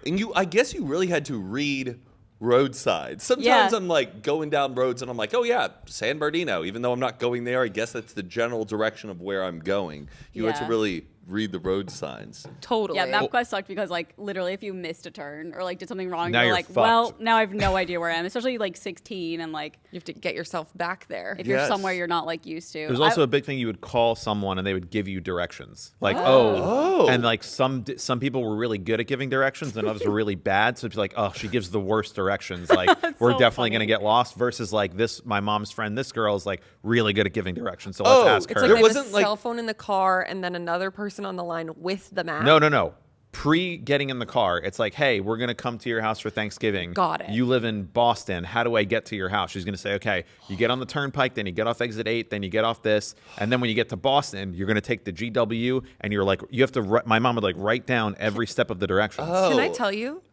And I guess you really had to read roadsides. Sometimes Yeah. I'm like going down roads and I'm like, oh yeah, San Bernardino. Even though I'm not going there, I guess that's the general direction of where I'm going. You had to Yeah. really read the road signs. Totally. Yeah, MapQuest sucked because like literally if you missed a turn or like did something wrong, Now you're you're like, fucked. well, now I have no idea where I am. Especially like 16 and like You have to get yourself back there. if you're Yes. somewhere you're not like used to. There's also a big thing you would call someone and they would give you directions. Like, Oh. and like some people were really good at giving directions and others were really bad. So it's like, oh, she gives the worst directions. Like, we're so definitely funny. going to get lost versus like this, my mom's friend, this girl is like really good at giving directions. So Oh, let's ask It's her. like There they have wasn't, a like- cell phone in the car and then another person on the line with the map. No. Pre getting in the car, it's like, hey, we're going to come to your house for Thanksgiving. Got it. You live in Boston. How do I get to your house? She's going to say, okay, you get on the turnpike, then you get off exit 8, then you get off this. And then when you get to Boston, you're going to take the GW and you're like, you have to, my mom would like write down every step of the directions. Oh. Can I tell you?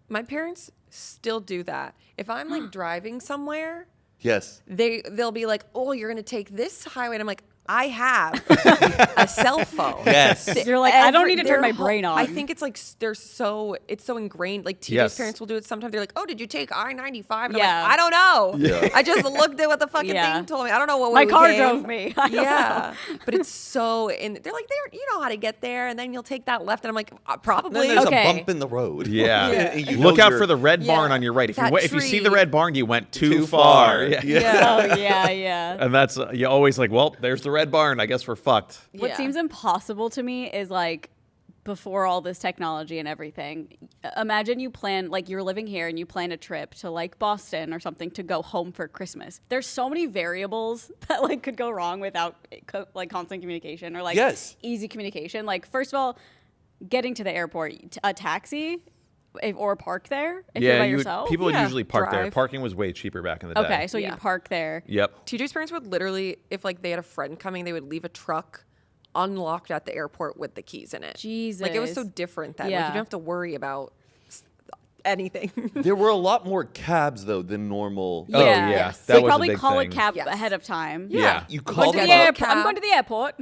My parents still do that. If I'm like driving somewhere, Yes. they'll be like, "Oh, you're gonna take this highway," and I'm like, "I have a cell phone." Yes. You're like, I don't need to turn their my brain on. I think it's like it's so ingrained. Like TJ's Yes. parents will do it sometimes. They're like, "Oh, did you take I-95?" And Yeah. I'm like, "I don't know. Yeah. I just looked at what the fucking Yeah. thing told me. I don't know what way My we car came." drove me. I don't Yeah, but it's so. And they're like, you know how to get there, and then you'll take that left, and I'm like, And probably. then there's Okay. a bump in the road. Yeah. Yeah. You Look know out you're- for the red barn Yeah. on your right. If you, That if you see the tree. red barn, you went too Too far. far. Yeah. oh yeah. And that's, you always like, well, there's the red barn. I guess we're fucked. What Yeah. seems impossible to me is like before all this technology and everything, imagine you plan, like you're living here and you plan a trip to like Boston or something to go home for Christmas. There's so many variables that like could go wrong without like constant communication or like Yes. easy communication. Like first of all, getting to the airport, a taxi or park there if you're by yourself. people would Yeah, usually park there. drive. Parking was way cheaper back in the day. Okay, so Yeah. you park there. Yep. TJ's parents would literally, if like they had a friend coming, they would leave a truck unlocked at the airport with the keys in it. Jesus. Like it was so different then. Like Yeah. you don't have to worry about anything. There were a lot more cabs though than normal. Oh, yeah. So That you was a probably big call thing. a cab Yes. ahead of time. Yeah. You Going call to them the Schedule a up. airport. I'm cab. going to the airport.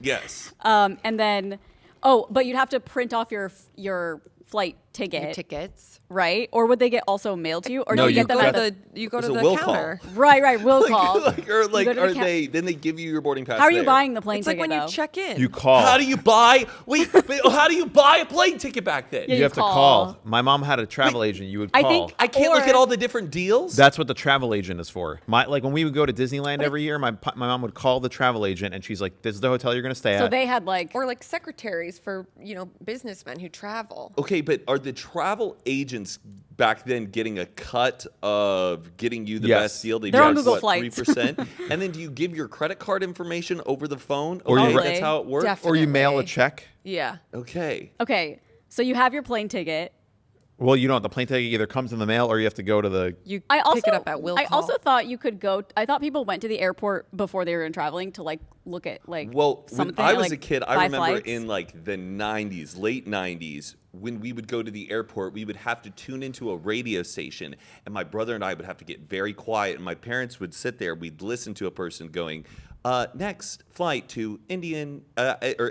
Yes. And then, but you'd have to print off your flight ticket, Tickets. right? Or would they get also mailed to you? Or No, do you you get them Go at to the? the you go It's to a the will counter. Right. Will call. Or like, go to the are ca- they? Then they give you your boarding pass. How are you there. buying the plane It's like ticket when though? you check in. You call. How do you buy? Wait, how do you buy a plane ticket back then? Yeah, You you have to call. call. My mom had a travel agent. You would I call. think- I can't look Or- at all the different deals. That's what the travel agent is for. Like when we would go to Disneyland every year, my mom would call the travel agent and she's like, "This is the hotel you're going to stay So at." they had like. or like secretaries for businessmen who travel. Okay, but are the travel agents back then getting a cut of getting you the Yes. best deal? They They're on get, Google what, Flights. 3%? And then do you give your credit card information over the phone? Or you- Okay, Probably. that's how it works? Definitely. or you mail a check. Yeah. Okay. Okay, so you have your plane ticket. Well, you know, the plane ticket either comes in the mail or you have to go to the. You I also pick it up at will I call. also thought you could go. I thought people went to the airport before they were traveling to like look at like. Well, something. when I was like, a kid, I buy remember flights. in like the 90s, late 90s, when we would go to the airport, we would have to tune into a radio station, and my brother and I would have to get very quiet, and my parents would sit there. We'd listen to a person going, next flight to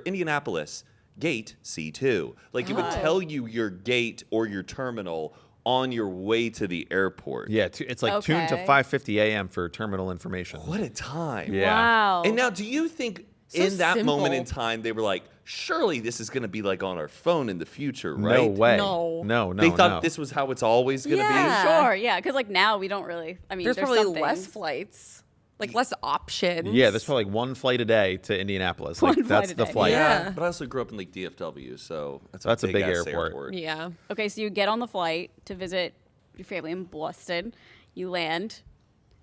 Indianapolis, gate C2. Like it would tell you your gate or your terminal on your way to the airport. Yeah, it's like tuned to Okay. 5:50 a.m. for terminal information. What a time. Yeah. Wow. And now, do you think So in that moment in simple. time they were like, surely this is going to be like on our phone in the future, No right? way. No. No. They thought no. this was how it's always going to Yeah. Sure, yeah, because like now we don't really. I mean, There's probably some less things. flights, like less options. Yeah, there's probably like one flight a day to Indianapolis. One Like flight that's a the day. flight. Yeah. But I also grew up in like DFW, so that's a big big-ass airport. Yeah. Okay, so you get on the flight to visit your family in Boston. You land.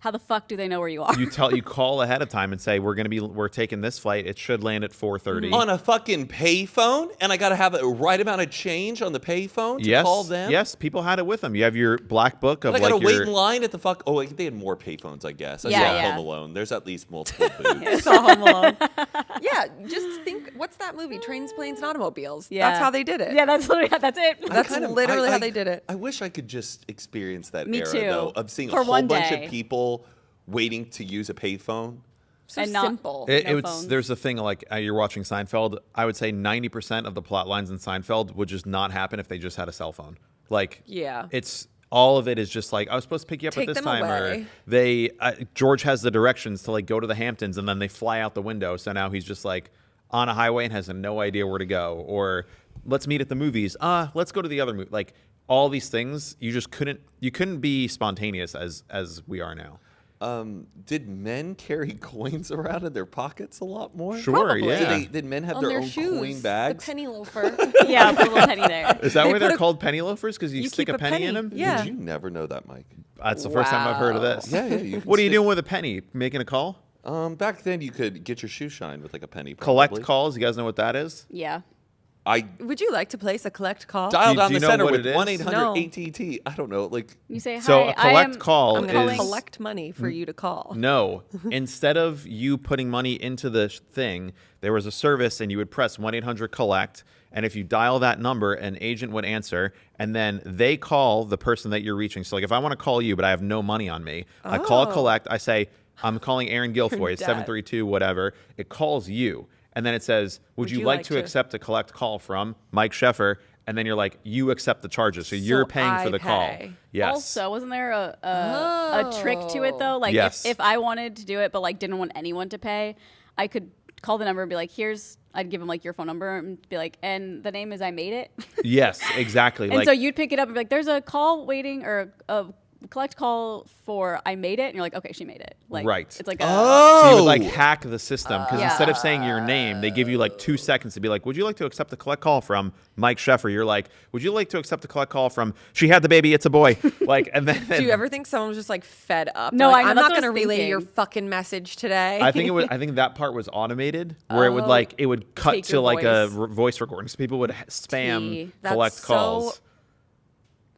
How the fuck do they know where you are? You call ahead of time and say we're taking this flight. It should land at 4:30. On a fucking payphone, and I gotta have the right amount of change on the payphone to call them. Yes, people had it with them. You have your black book of But I like gotta your. wait in line at the fuck. Oh, they had more payphones, I guess. I Yeah, saw yeah. Home Alone. There's at least multiple booths. Saw Home Alone. Yeah, just think, what's that movie? Trains, Planes, and Automobiles. Yeah. That's how they did it. Yeah, that's literally that's it. That's literally how they did it. I wish I could just experience that Me era, too. though, of seeing For a whole one bunch day. of people waiting to use a payphone. So And not- simple. No phones. There's a thing like you're watching Seinfeld. I would say 90% of the plot lines in Seinfeld would just not happen if they just had a cell phone. Like, Yeah. it's all of it is just like I was supposed to pick you up Take at this them time, away. or they George has the directions to like go to the Hamptons, and then they fly out the window. So now he's just like on a highway and has no idea where to go. Or let's meet at the movies. Let's go to the other movie. Like all these things, you just couldn't be spontaneous as we are now. Did men carry coins around in their pockets a lot more? Sure, Probably. yeah. Did men have On their their own shoes. coin bags? The penny loafer. Yeah, put a little penny there. Is that They why they're put a- called penny loafers? Because you stick keep a penny in them? Yeah. Did you never know that, Mike? That's the first time I've heard of this. Yeah, you can What are you stick- doing with a penny? Making a call? Back then, you could get your shoe shine with like a penny. Collect probably. calls. You guys know what that is? Yeah. I Would you like to place a collect call? dialed Do down you the know center what with it is? 1-800 No. ATT. I don't know. Like You say hi. So a collect I am, call I'm is going to collect money for you to call. no. Instead of you putting money into the thing, there was a service, and you would press 1-800-collect, and if you dial that number, an agent would answer, and then they call the person that you're reaching. So like if I want to call you, but I have no money on me, I call collect. I say I'm calling Aaron Guilfoyle, dad. 732 whatever. It calls you. And then it says, would you like to accept a collect call from Mike Sheffer? And then you're like, you accept the charges. So you're paying for I the call. pay. Yes. Also, wasn't there a trick to it though? Like Yes. if I wanted to do it, but like didn't want anyone to pay, I could call the number and be like, I'd give them like your phone number and be like, and the name is I Made It. Yes, exactly. And like, so you'd pick it up and be like, there's a call waiting or a collect call for I Made It. And you're like, okay, she made it. Like, Right. It's like a. so you would like hack the system because Yeah. instead of saying your name, they give you like 2 seconds to be like, would you like to accept a collect call from Mike Sheffer? You're like, would you like to accept a collect call from she had the baby, it's a boy. Like, and then Do you ever think someone was just like fed up? No, They're like, I know, I'm that's not what I going to was relay thinking. your fucking message today. I think that part was automated where it would like it would cut Take to your like a voice. voice recording. So people would spam Tea. That's collect so calls.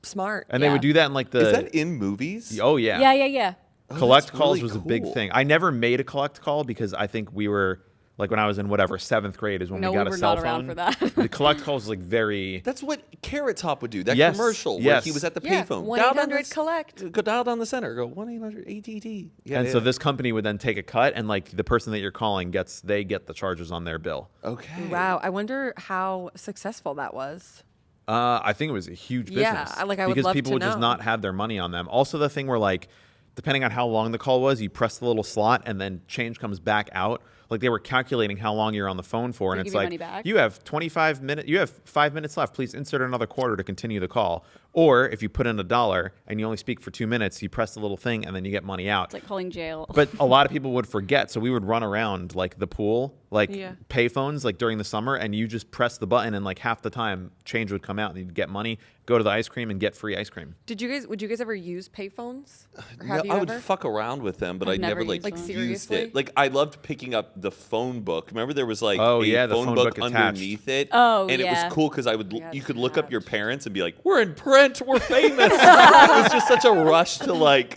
smart. And they would Yeah. do that in like the is that in movies? Oh yeah. Yeah. Collect that's calls really was a big cool. thing. I never made a collect call because I think we were like when I was in whatever 7th grade is when No, we got we a were cell not phone. around for that. The collect calls was like very That's what Carrot Top would do. That Yes, commercial where yes. he was at the Yeah, payphone. 1-800-collect. Go dial down the center. Go 1-800-ATT. Yeah, and yeah. so this company would then take a cut and like the person that you're calling get the charges on their bill. Okay. Wow. I wonder how successful that was. I think it was a huge business. Yeah, I would because love people to would just know. not have their money on them. Also, the thing where like, depending on how long the call was, you press the little slot and then change comes back out. Like they were calculating how long you're on the phone for, and They it's give you like money back? you have 25 minutes. You have 5 minutes left. Please insert another quarter to continue the call. Or if you put in $1 and you only speak for 2 minutes, you press the little thing and then you get money out. It's like calling jail. But a lot of people would forget, so we would run around like the pool, like Yeah. payphones, like during the summer, and you just press the button, and like half the time, change would come out, and you'd get money, go to the ice cream, and get free ice cream. Would you guys ever use payphones? Or have No, you I would ever? fuck around with them, but I I've never never like, used them. Like, used seriously? it. Like I loved picking up the phone book. Remember there was like Oh, a yeah, the phone phone book book attached. underneath it. Oh, and it yeah. was cool because Yeah, you could look up your attached. parents and be like, "We're in print. We're famous." It was just such a rush to like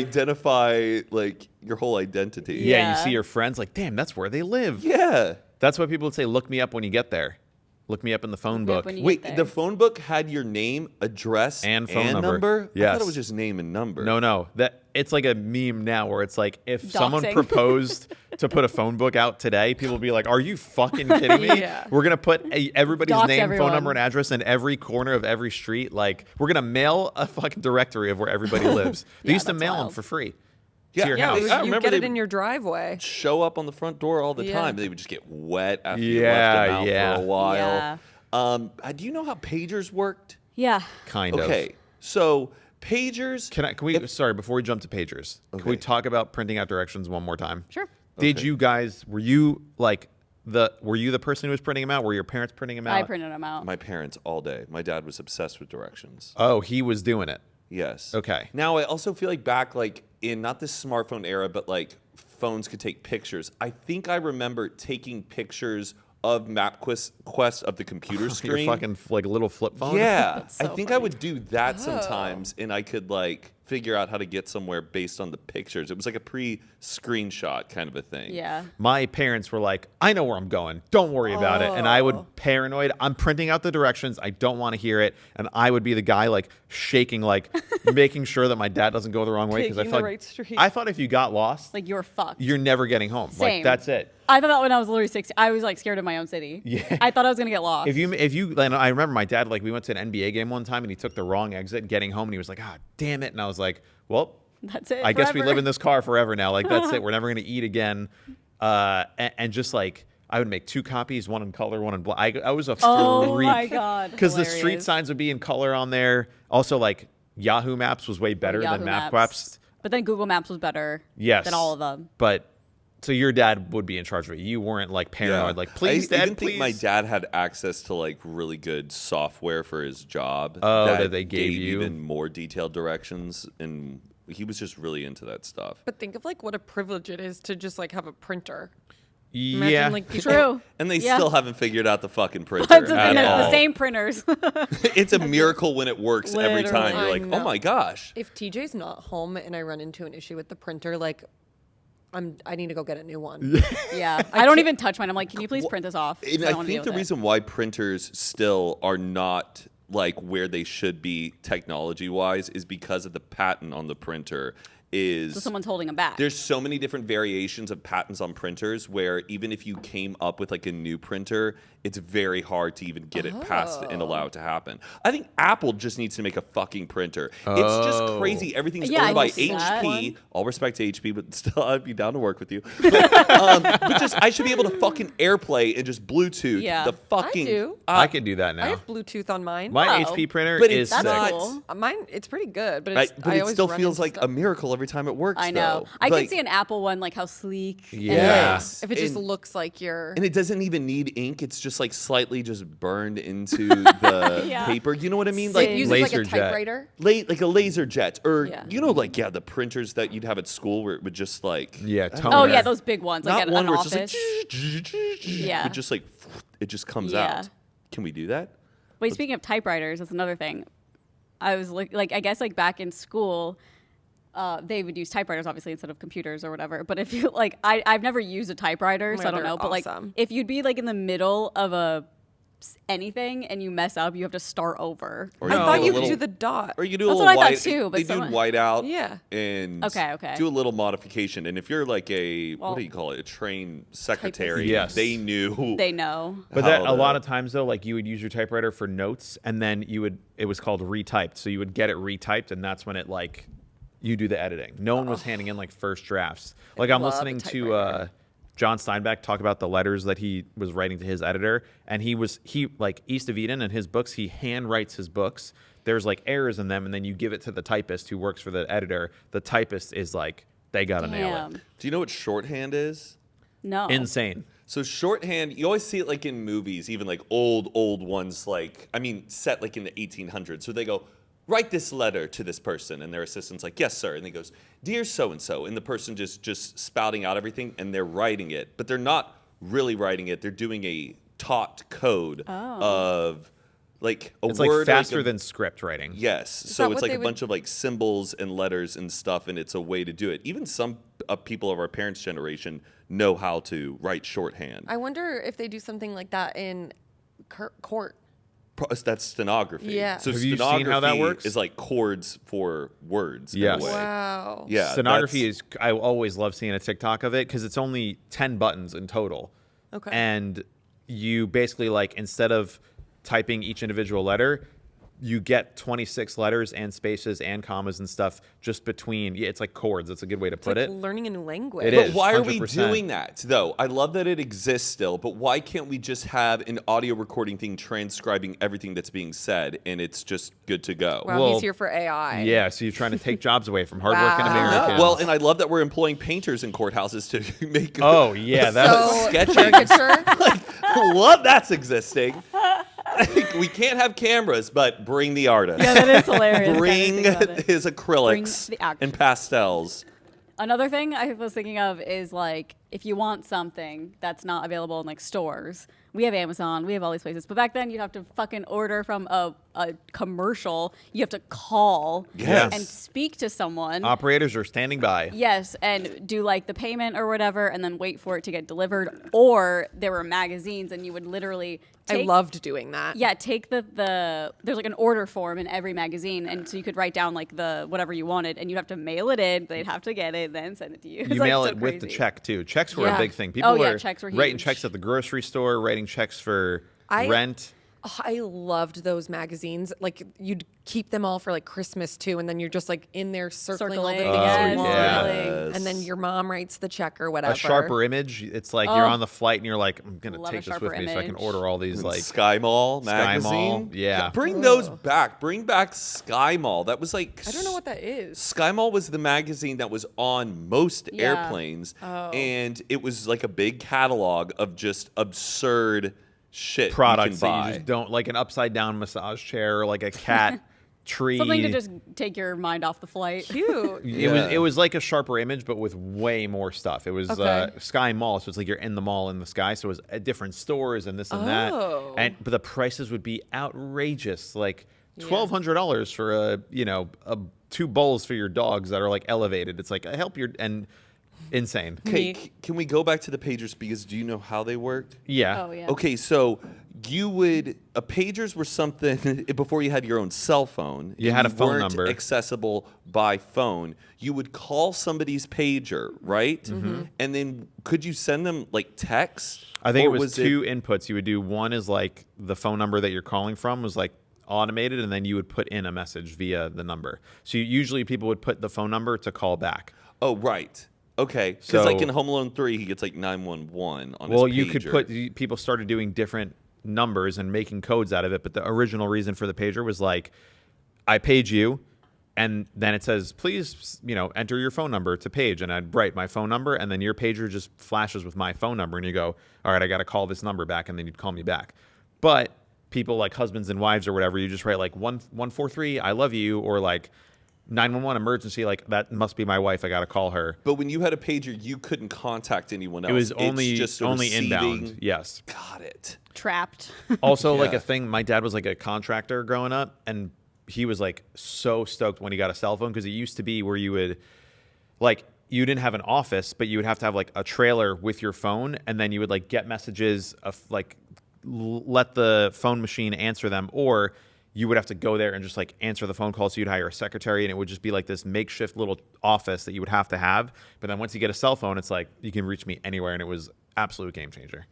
identify like your whole identity. Yeah, you Yeah. see your friends, like, damn, that's where they live. Yeah. That's why people would say, look me up when you get there. Look me up in the phone Look me up book. when you Wait, get the there. phone book had your name, address, And phone number. I Yes. thought it was just name and number. No, that it's like a meme now where it's like if someone Doxing. proposed to put a phone book out today, people would be like, "Are you fucking kidding me? Yeah. We're gonna put everybody's Dox name, everyone. phone number, and address in every corner of every street. Like we're gonna mail a fucking directory of where everybody lives. They Yeah, used to that's mail them wild. for free Yeah, to your yeah, house. I You remember get it they in your driveway. show up on the front door all the Yeah. time. They would just get wet after you left them out Yeah. for a while. Yeah. Do you know how pagers worked? Yeah. Kind of. Okay, so pagers. Can we? Sorry, before we jump to pagers, can we Okay. talk about printing out directions one more time? Sure. Did Okay. you guys? Were you the person who was printing them out? Were your parents printing them out? I printed them out. My parents all day. My dad was obsessed with directions. Oh, he was doing it. Yes. Okay. Now I also feel like back like in not the smartphone era, but like phones could take pictures. I think I remember taking pictures of MapQuest of the computer Your screen. fucking like little flip phone. Yeah, That's so I think I funny. would do that sometimes, and I could like figure out how to get somewhere based on the pictures. It was like a pre-screenshot kind of a thing. Yeah. My parents were like, I know where I'm going. Don't worry about it. And I would paranoid. I'm printing out the directions. I don't want to hear it. And I would be the guy like shaking, like making sure that my dad doesn't go the wrong way. Because I Taking thought the right street. I thought if you got lost, Like you're fucked. you're never getting home. Like Same. that's it. I thought that when I was literally 6. I was like scared of my own city. Yeah. I thought I was gonna get lost. If you, and I remember my dad, like we went to an NBA game one time and he took the wrong exit getting home and he was like, ah, damn it. And I was like, well, That's it. I guess we forever. live in this car forever now. Like that's it. We're never going to eat again. And just like, I would make 2 copies, one in color, one in black. I was a freak. Oh my god. Because the street Hilarious. signs would be in color on there. Also, like Yahoo Maps was way better Yahoo than Maps. MapQuest. But then Google Maps was better. Yes, Than all of them. But so your dad would be in charge of it. You weren't like paranoid, like please, I Dad, even please. think my dad had access to like really good software for his job. Oh, that they gave you? even more detailed directions, and he was just really into that stuff. But think of like what a privilege it is to just like have a printer. Yeah, Imagine like people, True. And they Yeah. still haven't figured out the fucking printer That's the at thing. all. The same printers. It's a miracle when it works every time. Literally. You're I like, oh know. my gosh. If TJ's not home and I run into an issue with the printer, like I need to go get a new one. Yeah. I don't even touch mine. I'm like, can you please print this off? 'Cause And don't I wanna think deal the with it. reason why printers still are not like where they should be technology wise is because of the patent on the printer is So someone's holding them back. there's so many different variations of patents on printers where even if you came up with like a new printer, it's very hard to even get it passed and allow it to happen. I think Apple just needs to make a fucking printer. It's just crazy. Everything's Yeah, owned by I see that. HP. All respect to HP, but still I'd be down to work with you. But just I should be able to fucking AirPlay and just Bluetooth Yeah. the fucking I do. I could do that now. I have Bluetooth on mine. My Oh. HP printer But is it's sick. That's not- cool. Mine, it's pretty good, but Right, it's, but I it always still run feels into like stuff. a miracle every time it works. I know. Though. I Like, could see an Apple one, like how sleek. and Yeah. nice. If it just and- looks like you're. And it doesn't even need ink. It's just like slightly just burned into the Yeah. paper. You know what I mean? It Like uses like a laser jet. typewriter. like a laser jet, or Yeah. you know, like the printers that you'd have at school where it would just like Yeah, I don't toner. Oh know. yeah, those big ones, like not at one an where office. it's just like Yeah. but just like it just comes Yeah. out. Can we do that? Wait, speaking of typewriters, that's another thing. I was like I guess like back in school, they would use typewriters obviously instead of computers or whatever. But if you like, I've never used a typewriter, so I don't they're know. But like, awesome. if you'd be like in the middle of anything and you mess up, you have to start over. Or I you thought do a you could little- do the dot. Or you do a That's little what I thought white. too, but they do someone- whiteout. Yeah. And Okay. do a little modification. And if you're like a Well- what do you call it? A trained secretary. Yes. They knew. They know. But that how a lot to- of times though, like you would use your typewriter for notes, and then it was called retyped. So you would get it retyped, and that's when it like you do the editing. No one was handing in like first drafts. Like I'm love a listening to typewriter. John Steinbeck talk about the letters that he was writing to his editor, and he like East of Eden in his books, he hand writes his books. There's like errors in them, and then you give it to the typist who works for the editor. The typist is like, they gotta nail Damn. it. Do you know what shorthand is? No. Insane. So shorthand, you always see it like in movies, even like old ones, like set like in the 1800s, where they go, write this letter to this person, and their assistant's like, yes, sir, and he goes, dear so and so, and the person just spouting out everything, and they're writing it, but they're not really writing it. They're doing a taught code of like a It's word, like faster a- than script writing. Yes. that So it's what like they a would- bunch of like symbols and letters and stuff, and it's a way to do it. Even some people of our parents' generation know how to write shorthand. I wonder if they do something like that in court. That's stenography. Yeah. So Have you seen stenography how that works? is like chords for words. Yes. In a way. Wow. Yeah. Stenography that's- is, I always love seeing a TikTok of it because it's only 10 buttons in total. Okay. And you basically like, instead of typing each individual letter, you get 26 letters and spaces and commas and stuff just between. Yeah, it's like chords. That's a good way to It's put like it. learning a new language. It But is, why are we 100%. doing that though? I love that it exists still, but why can't we just have an audio recording thing transcribing everything that's being said and it's just good to go? Wow, Well, he's here for AI. Yeah, so you're trying to take jobs away from hardworking Wow. Americans. Well, and I love that we're employing painters in courthouses to make. oh yeah, that's So Sketching. caricature. love that's existing. We can't have cameras, but bring the artist. Yeah, that is hilarious. Bring Bring his acrylics the act- and pastels. Another thing I was thinking of is like if you want something that's not available in like stores, we have Amazon, we have all these places. But back then you'd have to fucking order from a commercial. You have to call Yes. and speak to someone. Operators are standing by. Yes, and do like the payment or whatever, and then wait for it to get delivered. Or there were magazines, and you would literally I take, loved doing that. yeah, take the there's like an order form in every magazine, and so you could write down like the whatever you wanted, and you have to mail it in. They'd have to get it, then send it to you. It's, You like, mail so it with the crazy. check too. Checks were a Yeah. big thing. People Oh, yeah, were checks were writing huge. checks at the grocery store, writing checks for I- rent. Oh, I loved those magazines. Like you'd keep them all for like Christmas too, and then you're just like in there circling all the Circling, things yes, you want. circling. And then your mom writes the check or whatever. A sharper image. It's like you're Oh. on the flight and you're like, I'm gonna Love a take this with sharper me so I can image. order all these like Sky Mall Sky magazine. Mall, yeah. Bring those back. Bring back Sky Mall. That was like I don't know what that is. Sky Mall was the magazine that was on most Yeah. airplanes, Oh. and it was like a big catalog of just absurd shit products you that can you buy. just don't like an upside down massage chair or like a cat tree. Something to just take your mind off the flight. Cute. It was like a sharper image, but with way more stuff. It was Okay. Sky Mall, so it's like you're in the mall in the sky. So it was at different stores and this and that. Oh. But the prices would be outrageous, like $1,200 for a 2 bowls for your dogs that are like elevated. It's like help your and insane. Okay, Me. can we go back to the pagers because do you know how they worked? Yeah. Oh yeah. Okay, so you would pagers were something before you had your own cell phone. You and had a phone weren't number. accessible by phone. You would call somebody's pager, right? Mm-hmm. And then could you send them like text? I think Or it was two inputs. You would do one is like the phone number that you're calling from was like automated, and then you would put in a message via the number. So usually people would put the phone number to call back. Oh, right. Okay, because like So- in Home Alone 3, he gets like 911 on Well, his you pager. could put people started doing different numbers and making codes out of it, but the original reason for the pager was like, I page you, and then it says, please, enter your phone number to page, and I'd write my phone number, and then your pager just flashes with my phone number, and you go, all right, I got to call this number back, and then you'd call me back. But people like husbands and wives or whatever, you just write like 143, I love you, or like 911 emergency, like that must be my wife, I got to call her. But when you had a pager, you couldn't contact anyone else. It was It's only just a only receiving- inbound. Yes. Got it. Trapped. Also, like Yeah. a thing, my dad was like a contractor growing up, and he was like so stoked when he got a cell phone because it used to be where you would, like, you didn't have an office, but you would have to have like a trailer with your phone, and then you would like get messages of like let the phone machine answer them, or you would have to go there and just like answer the phone call. So you'd hire a secretary, and it would just be like this makeshift little office that you would have to have. But then once you get a cell phone, it's like you can reach me anywhere, and it was absolute game changer.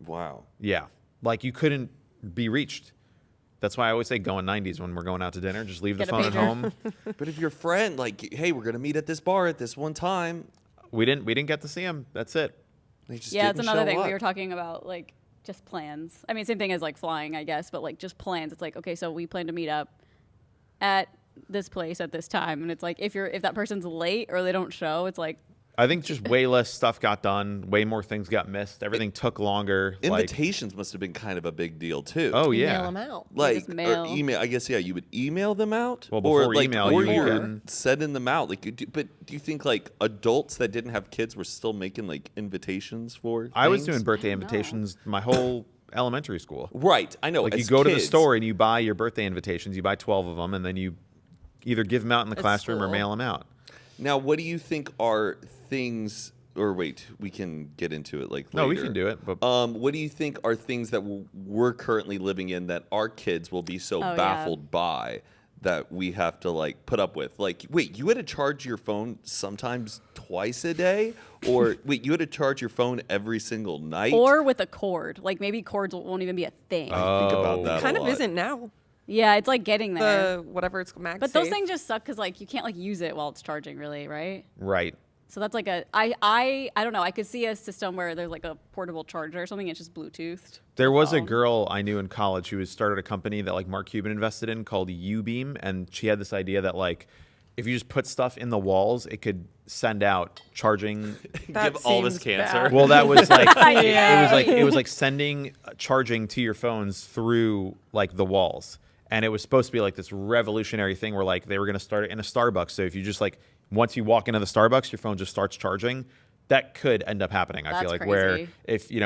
Wow. Yeah. Like you couldn't be reached. That's why I always say go in 90s when we're going out to dinner. Just leave the Get a phone at pager. home. But if your friend, like, hey, we're gonna meet at this bar at this one time, We didn't get to see him. That's it. they just Yeah, didn't it's another show thing up. we were talking about, like just plans. I mean, same thing as like flying, I guess, but like just plans. It's like, okay, so we plan to meet up at this place at this time, and it's like if that person's late or they don't show, it's like I think just way less stuff got done. Way more things got missed. Everything took longer. Like, Invitations must have been kind of a big deal too. oh Mail yeah. them out. like just mail. or email. I guess yeah, you would email them out. Well, or before like, email, or you you can- were sending them out. Like, but do you think like adults that didn't have kids were still making like invitations for? I was things? doing birthday I don't know. invitations my whole elementary school. Right, I know. Like you as go to the kids. store and you buy your birthday invitations. You buy 12 of them, and then you either give them out in the At classroom or school. mail them out. Now, what do you think are things? Or wait, we can get into it like later. No, we can do it. But What do you think are things that we're currently living in that our kids will be so Oh, yeah. baffled by that we have to like put up with? Like, wait, you had to charge your phone sometimes twice a day, or wait, you had to charge your phone every single night? or with a cord. Like maybe cords won't even be a thing. I think about Oh. that. Kind a of lot. isn't now. Yeah, it's like getting there. The whatever it's MagSafe. But those things just suck because like you can't like use it while it's charging, really, right? right. So that's like I don't know. I could see a system where there's like a portable charger or something. It's just Bluetoothed. to There the was a phone. girl I knew in college who had started a company that like Mark Cuban invested in called U-Beam, and she had this idea that like if you just put stuff in the walls, it could send out charging. That Give all this seems cancer. bad. Well, that was like Yeah. it was like sending charging to your phones through like the walls. And it was supposed to be like this revolutionary thing where like they were going to start it in a Starbucks. So if you just like once you walk into the Starbucks, your phone just starts charging. That could end up happening. I feel That's like where crazy. if in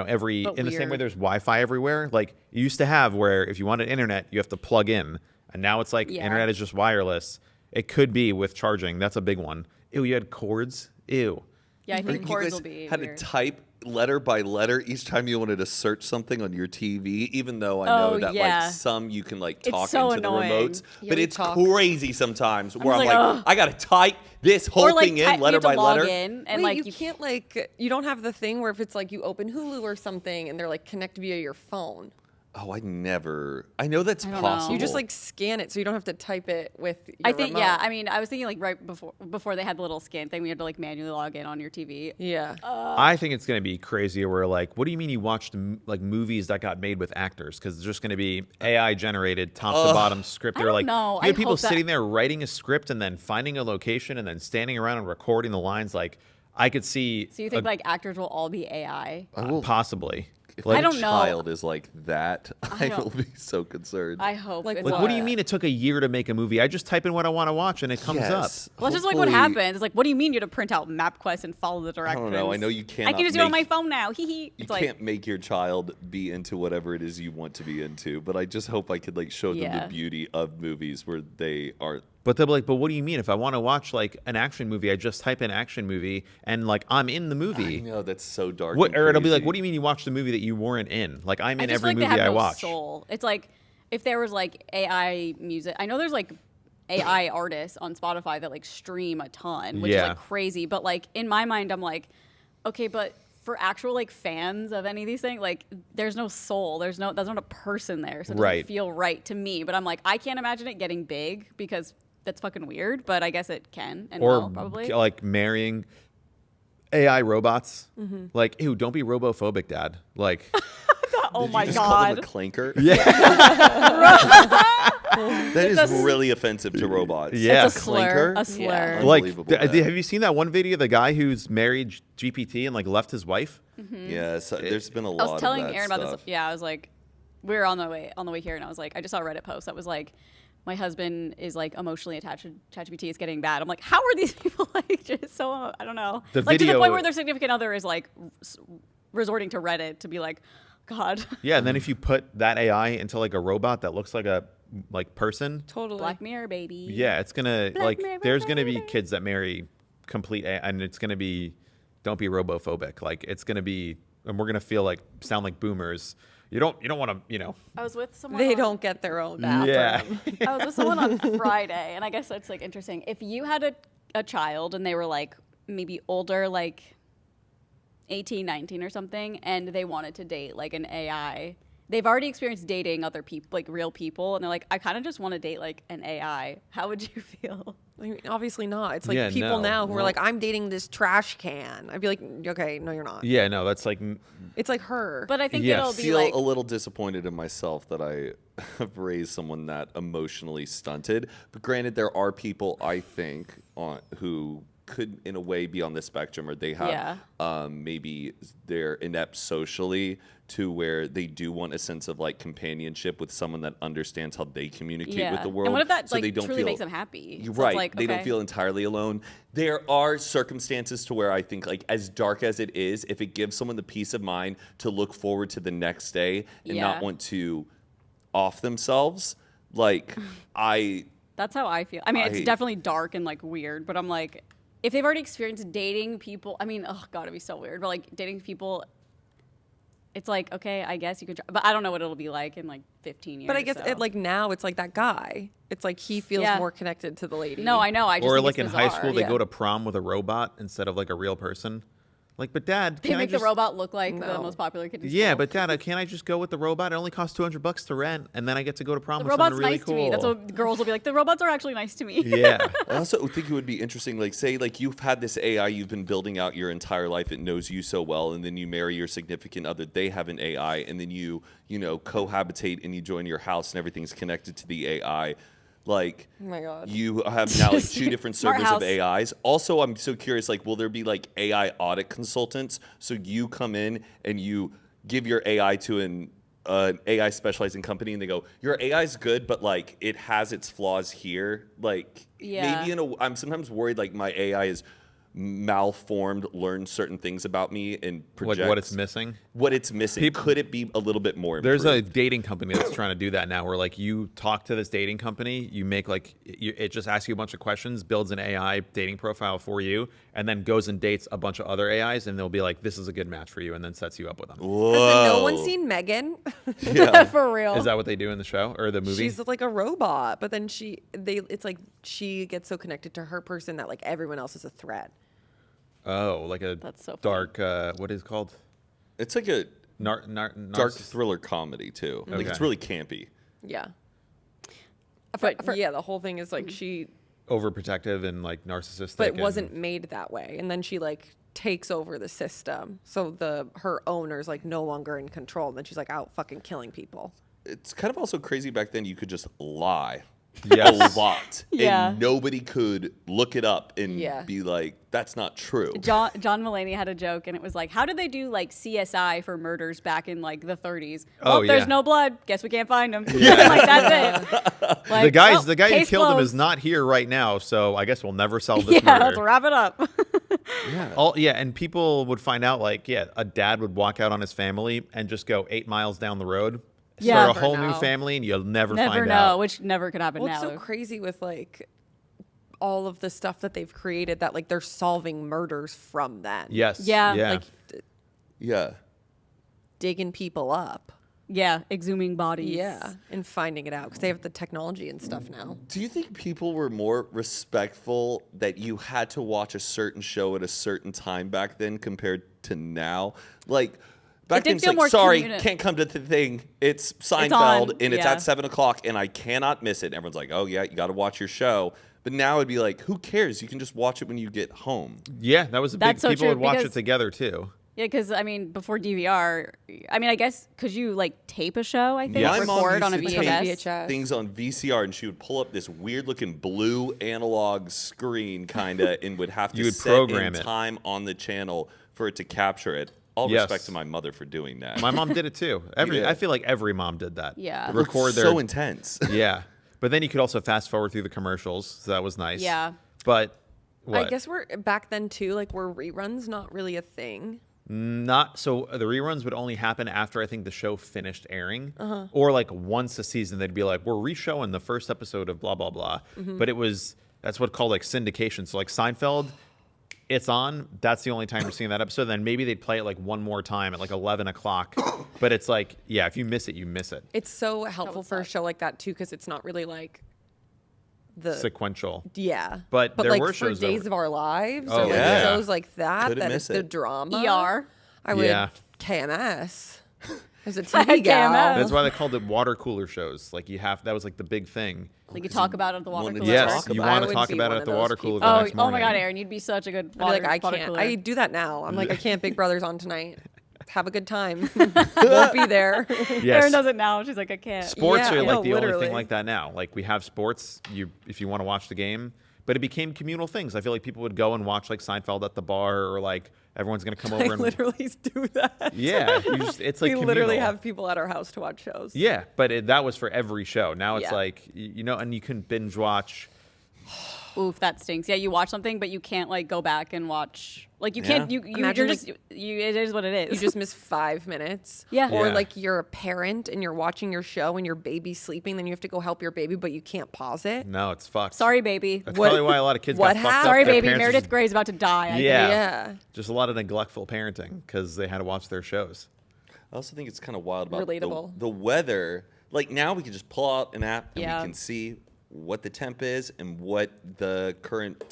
the same way weird. there's Wi-Fi everywhere, like you used to have where if you wanted internet, you have to plug in, and now it's like Yeah. internet is just wireless. It could be with charging. That's a big one. Ew, you had cords. Ew. Yeah, I Or think you cords guys will be had weird. to type letter by letter each time you wanted to search something on your TV, even though I know Oh, that yeah. like some you can like It's talk so into annoying. the remotes, Yeah, but we it's talk. crazy sometimes where I'm just like, like, ugh. I gotta type this whole Or like thing in you letter have to by log letter. in and Wait, like you can't like you don't have the thing where if it's like you open Hulu or something and they're like connect via your phone. Oh, I know that's don't know. possible. You just like scan it so you don't have to type it with your I think remote. yeah. I mean, I was thinking like right before they had the little scan thing, we had to like manually log in on your TV. Yeah. I think it's going to be crazy where like, what do you mean you watched like movies that got made with actors? Because it's just going to be AI generated top to bottom script. I They're don't like, know. you had I people hope that- sitting there writing a script and then finding a location and then standing around and recording the lines. Like I could see So you think like actors will all be AI? possibly. If I my don't know. child is like that, I don't- will be so concerned. I hope. Like, it's Like, not. what do you mean it took a year to make a movie? I just type in what I want to watch and it comes up. Yes. Well, that's just like what Hopefully- happens. It's like, what do you mean you have to print out MapQuest and follow the I directions? don't know. I know you I cannot can just do it on my make- phone now. Hee hee. You It's like, can't make your child be into whatever it is you want to be into, but I just hope I could like show them Yeah. the beauty of movies where they are. But they'll be like, but what do you mean? If I want to watch like an action movie, I just type in action movie and like I'm in the I movie. know that's so dark. What, and or it'll be like, crazy. what do you mean you watched the movie that you weren't in? Like I'm I in just every feel like movie they I have no watch. soul. It's like if there was like AI music. I know there's like AI artists on Spotify that like stream a ton, which is Yeah. like crazy. But like in my mind, I'm like, okay, but for actual like fans of any of these things, like there's no soul. There's not a person there, so it doesn't Right. feel right to me. But I'm like, I can't imagine it getting big because that's fucking weird. But I guess it can and Or will probably. like marrying AI robots. Mm-hmm. Like, ew, don't be robophobic, Dad. Like, Oh Did my you just call him a god. clanker? yeah, That is It's a- really offensive to robots. Yeah. It's a slur. A slur. Yeah. like, Unbelievable, man. have you seen that one video of the guy who's married GPT and like left his wife? Yeah, so there's been a I lot was telling of that Aaron stuff. about this. Yeah, I was like, we were on the way here, and I was like, I just saw a Reddit post that was like, my husband is like emotionally attached to ChatGPT. It's getting bad. I'm like, how are these people like just so? I don't know. The like to the video- point where their significant other is like resorting to Reddit to be like, God, Yeah, and then if you put that AI into like a robot that looks like a person, Totally. Black Mirror, baby. yeah, it's gonna Black like Mirror, there's gonna be baby. kids that marry complete AI, and it's gonna be don't be robophobic. Like it's gonna be, and we're gonna feel like sound like boomers. You don't want to I was with someone. They on- don't get their own bathroom. Yeah. I was with someone on Friday, and I guess that's like interesting. If you had a child and they were like maybe older, like 18, 19 or something, and they wanted to date like an AI, they've already experienced dating other people, like real people, and they're like, I kind of just want to date like an AI. How would you feel? I mean, obviously not. It's like Yeah, people no, now who are no. like, I'm dating this trash can. I'd be like, okay, no, you're not. Yeah, no, that's like It's like her. But I think Yes. it'll I be feel like a little disappointed in myself that I have raised someone that emotionally stunted. But granted, there are people I think who could, in a way, be on the spectrum, or they have maybe they're inept socially to where they do want a sense of like companionship with someone that understands how they communicate with the world. And what if that so like they don't truly feel, makes them happy? You're So right. it's like, They don't okay. feel entirely alone. There are circumstances to where I think, like, as dark as it is, if it gives someone the peace of mind to look forward to the next day and not Yeah. want to off themselves, like, That's how I feel. I mean, it's I- definitely dark and like weird, but I'm like, if they've already experienced dating people, I mean, oh god, it'd be so weird. But like dating people, it's like, okay, I guess you could, but I don't know what it'll be like in like 15 years. But I guess so. it, like now it's like that guy. It's like he feels Yeah. more connected to the lady. no, I know. I just or think like in it's high bizarre. school they Yeah. go to prom with a robot instead of like a real person. Like, but Dad, They can I make just the robot look like the No. most popular kid. In Yeah, school. but Dad, can't I just go with the robot? It only costs $200 to rent, and then I get to go to prom the with someone robot's really nice cool. to me. That's what girls will be like. The robots are actually nice to me. Yeah. I also think it would be interesting, like, say, like, you've had this AI you've been building out your entire life. It knows you so well, and then you marry your significant other. They have an AI, and then you cohabitate and you join your house, and everything's connected to the AI. Like, Oh my God. you have now like two different Smart servers house. of AIs. Also, I'm so curious, like, will there be like AI audit consultants? So you come in and you give your AI to an an AI specializing company and they go, your AI is good, but like it has its flaws here. Like Yeah. maybe I'm sometimes worried like my AI is malformed, learned certain things about me and projects Like what it's missing. What it's missing. Could it be a little bit more There's a improved? dating company that's trying to do that now, where like you talk to this dating company, you make like it just asks you a bunch of questions, builds an AI dating profile for you, and then goes and dates a bunch of other AIs, and they'll be like, "This is a good match for you," and then sets you up with them. Listen, no one's Whoa. seen Megan. Yeah. For real. Is that what they do in the show or the movie? She's like a robot, but then it's like she gets so connected to her person that like everyone else is a threat. Oh, like a That's so dark. What is it called? It's like a dark Narciss- thriller comedy too. Like it's Okay. really campy. Yeah. But yeah, the whole thing is like she, overprotective and like narcissistic. but and- wasn't made that way, and then she like takes over the system, so her owner's like no longer in control, and then she's like out fucking killing people. It's kind of also crazy back then. You could just lie Yes. a lot, Yeah. and nobody could look it up and Yeah. be like, "That's not true." John Mulaney had a joke, and it was like, how did they do like CSI for murders back in like the 30s? Oh, Well, there's yeah. no blood. Guess we can't find him. Like that's it. Like, The guy who case killed him closed. is not here right now, so I guess we'll never solve this Yeah, murder. let's wrap it up. And people would find out, like, a dad would walk out on his family and just go 8 miles down the road, Yeah. start a Never whole new know. family, and you'll never Never find know, out. which never could happen Well, now. it's so crazy with like all of the stuff that they've created that like they're solving murders from that. Yes. Yeah. Like Yeah. digging people up. Yeah, exhuming bodies. Yeah, and finding it out because they have the technology and stuff now. Do you think people were more respectful that you had to watch a certain show at a certain time back then compared to now? Like back did then, it's feel like, more sorry, communi- can't come to the thing. It's Seinfeld, on, and it's yeah. at 7:00, and I cannot miss it. And everyone's like, oh yeah, you got to watch your show. But now it'd be like, who cares? You can just watch it when you get home. Yeah, that was a big. That's so People true, would watch it because- together too. Yeah, because I mean, before DVR, I mean, I guess could you like tape a show? I think Yeah. My mom record on a used to VHS. tape VHS. things on VCR, and she would pull up this weird looking blue analog screen, kinda, and would have to You would set program in it. time on the channel for it to capture it. All Yes. respect to my mother for doing that. My mom did it too. Yeah. I feel like every mom did that. Yeah. It Looked Record their. so intense. Yeah, but then you could also fast forward through the commercials, so that was nice. Yeah. But what? I guess we're back then too. Like were reruns not really a thing? Not so. The reruns would only happen after I think the show finished airing, Uh-huh. or like once a season they'd be like, "We're re-showing the first episode of blah blah blah." Mm-hmm. But that's what called like syndication. So like Seinfeld, it's on. That's the only time you're seeing that episode. Then maybe they'd play it like one more time at like 11:00. But it's like, yeah, if you miss it, you miss it. It's so helpful would for a suck. show like that too because it's not really like the Sequential. yeah. But there like were for shows that Days were- of Our Lives Oh, or like yeah. shows like that Couldn't that miss is the it. drama. ER. I would Yeah. KMS. As a I TV had gal. KMS. That's why they called it water cooler shows. Like that was like the big thing. Like you talk about it at the water wanted to cooler. Yes, talk you about want it. to I talk would be about it one at of the those water cooler people. the Oh, next oh my morning. God, Aaron, you'd be such a good I'd be water, like, I water can't. cooler. I do that now. I'm like, I can't. Big Brother's on tonight. Have a good time. Won't be there. Yes. Aaron does it now. She's like, I can't. Sports Yeah, are like no, the only literally. thing like that now. Like we have sports, if you want to watch the game, but it became communal things. I feel like people would go and watch like Seinfeld at the bar, or like everyone's gonna come I over and literally do that. yeah, it's like we literally communal. have people at our house to watch shows. Yeah, but that was for every show. Now it's Yeah. like and you can binge watch. Oof, that stinks. Yeah, you watch something, but you can't like go back and watch. Like you can't. Yeah. You're Imagine, just. It is what it is. You just miss 5 minutes. Yeah. Or Yeah. like you're a parent and you're watching your show and your baby's sleeping, then you have to go help your baby, but you can't pause it. No, it's fucked. Sorry, baby. That's What- probably why a lot of kids what got fucked up. happened? Sorry, Their baby. parents Meredith just- Gray's about to die. I think. Yeah. Yeah. Just a lot of neglectful parenting because they had to watch their shows. I also think it's kind of wild about Relatable. the weather. Like now we can just pull out an app and Yeah. we can see what the temp is and what the current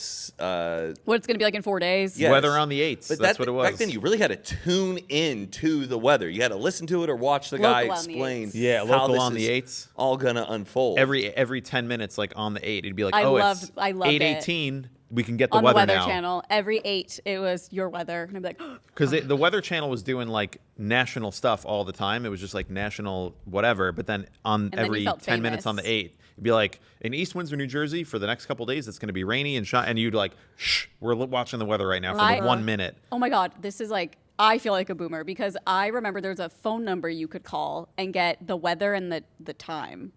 What it's gonna be like in 4 days. Yes. Weather on the 8s. But That's what it was. Back then, you really had to tune in to the weather. You had to listen to it or watch the Local guy on the explain. 8s. Yeah, how local this on the is 8s. all gonna unfold. every 10 minutes, like on the 8, it'd be like, I oh, loved it's it. 8:18. We can get the On weather the Weather now. Channel, every 8 it was your weather, and I'd be like, Because the Weather Channel was doing like national stuff all the time. It was just like national whatever. But then on then you every 10 felt minutes on the famous. 8, it'd be like, in East Windsor, New Jersey, for the next couple days, it's going to be rainy and shot. And you'd like, shh, we're watching the weather right now for the 1 minute. oh my God, this is like I feel like a boomer because I remember there was a phone number you could call and get the weather and the time.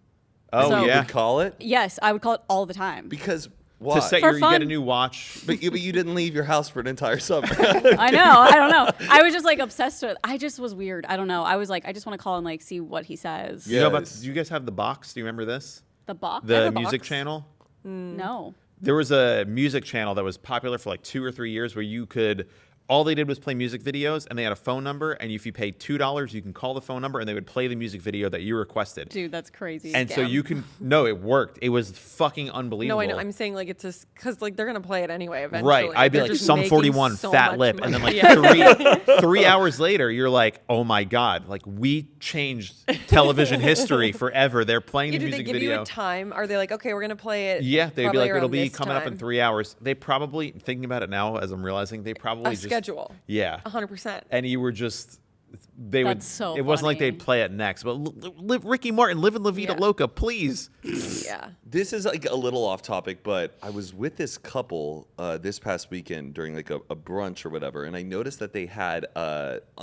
Oh, So- yeah. Would call it Yes, I would call it all the time. because why? To set For you get a fun. new watch. but you didn't leave your house for an entire summer. I know. I don't know. I was just like obsessed with. I just was weird. I don't know. I was like, I just want to call and like see what he says. You know about, Yes. do you guys have the box? Do you remember this? The box. The a music box. channel? No. There was a music channel that was popular for like 2 or 3 years where you could, all they did was play music videos, and they had a phone number, and if you paid $2, you can call the phone number, and they would play the music video that you requested. Dude, that's crazy. And so Scam. you can, no, it worked. It was fucking unbelievable. No, I know. I'm saying like it's just because like they're gonna play it anyway eventually. Right. I'd be They're like, just some making 41, so fat much lip. And then money. like Yeah. 3 hours later, you're like, oh my God, like we changed television history forever. They're playing Yeah, the do they music give video. you a time? Are they like, okay, we're gonna play it? Yeah, they'd be probably like, it'll around be this coming up in time? 3 hours. They probably, thinking about it now as I'm realizing, they probably A just. schedule. Yeah. 100%. And you were just, they would, That's so it wasn't like funny. they'd play it next, but Ricky Martin, live in La Vida Yeah. Loca, please. Yeah. This is like a little off topic, but I was with this couple this past weekend during like a brunch or whatever, and I noticed that they had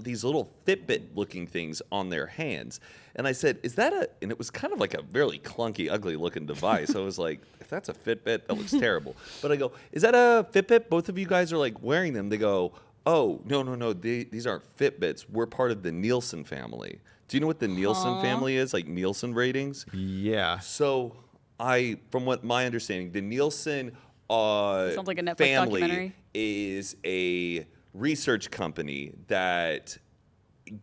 these little Fitbit looking things on their hands. And I said, is that a, and it was kind of like a really clunky, ugly looking device. I was like, if that's a Fitbit, that looks terrible. But I go, is that a Fitbit? Both of you guys are like wearing them. They go, oh, no, these aren't Fitbits. We're part of the Nielsen family. Do you know what the Nielsen family is? Like Nielsen ratings? Yeah. So from what my understanding, the Nielsen Sounds like a Netflix family documentary. is a research company that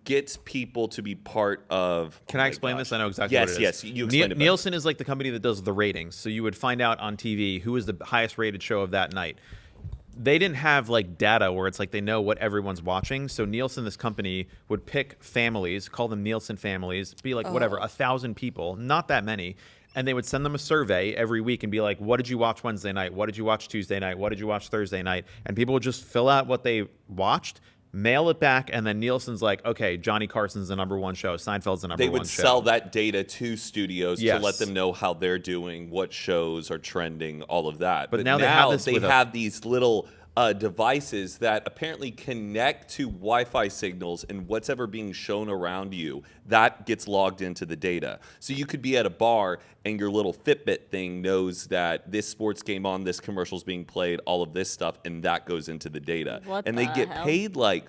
gets people to be part of. Can I explain this? I know exactly Yes, what it is. yes, you explain it better. Nielsen is like the company that does the ratings. So you would find out on TV who was the highest rated show of that night. They didn't have like data where it's like they know what everyone's watching. So Nielsen, this company, would pick families, call them Nielsen families, be like whatever, 1,000 people, not that many. And they would send them a survey every week and be like, what did you watch Wednesday night? What did you watch Tuesday night? What did you watch Thursday night? And people would just fill out what they watched, mail it back, and then Nielsen's like, okay, Johnny Carson's the number one show. Seinfeld's the number They one would show. sell that data to studios Yes. to let them know how they're doing, what shows are trending, all of that. But now they have this with a- have these little devices that apparently connect to Wi-Fi signals, and what's ever being shown around you, that gets logged into the data. So you could be at a bar and your little Fitbit thing knows that this sports game on, this commercial's being played, all of this stuff, and that goes into the data. What and they the get hell? paid like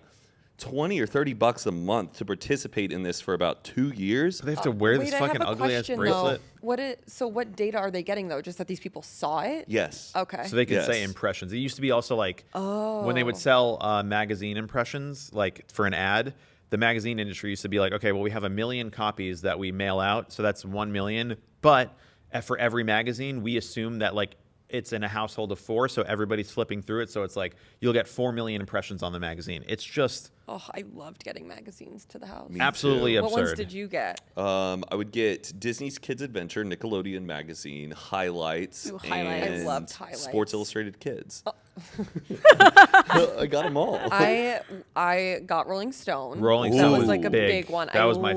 $20 or $30 a month to participate in this for about 2 years. They have to wear this Wait, I have fucking a ugly ass question, bracelet. though. So what data are they getting though? Just that these people saw it? Yes. Okay. So they could say Yes. impressions. It used to be also like when they would sell magazine impressions, like for an ad, the magazine industry used to be like, okay, well, we have 1 million copies that we mail out. So that's 1 million. But for every magazine, we assume that like it's in a household of 4. So everybody's flipping through it. So it's like you'll get 4 million impressions on the magazine. It's just Oh, I loved getting magazines to the house. Me absolutely too. What ones absurd. did you get? I would get Disney's Kids Adventure, Nickelodeon magazine, highlights, Ooh, highlights. and I loved highlights. Sports Illustrated Kids. I got them all. I got Rolling Stone. Rolling That Stone was like a big. big one. That was my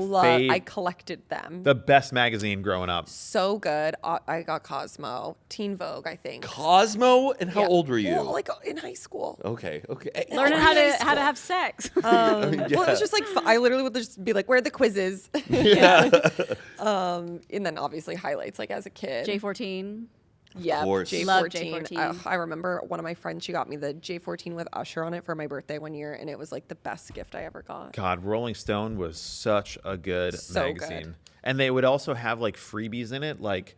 I collected them. The best magazine growing up. So good. I got Cosmo, Teen Vogue, I think. Cosmo, and how Yeah. old were you? Well, like in high school. Okay. Learning how to have sex. Well, it was just like I literally would just be like, "Where are the quizzes?" And then obviously highlights, like as a kid. J14. Yeah, course. J14. Love J14. I remember one of my friends. She got me the J14 with Usher on it for my birthday one year, and it was like the best gift I ever got. God, Rolling Stone was such a good So magazine. good. And they would also have like freebies in it. Like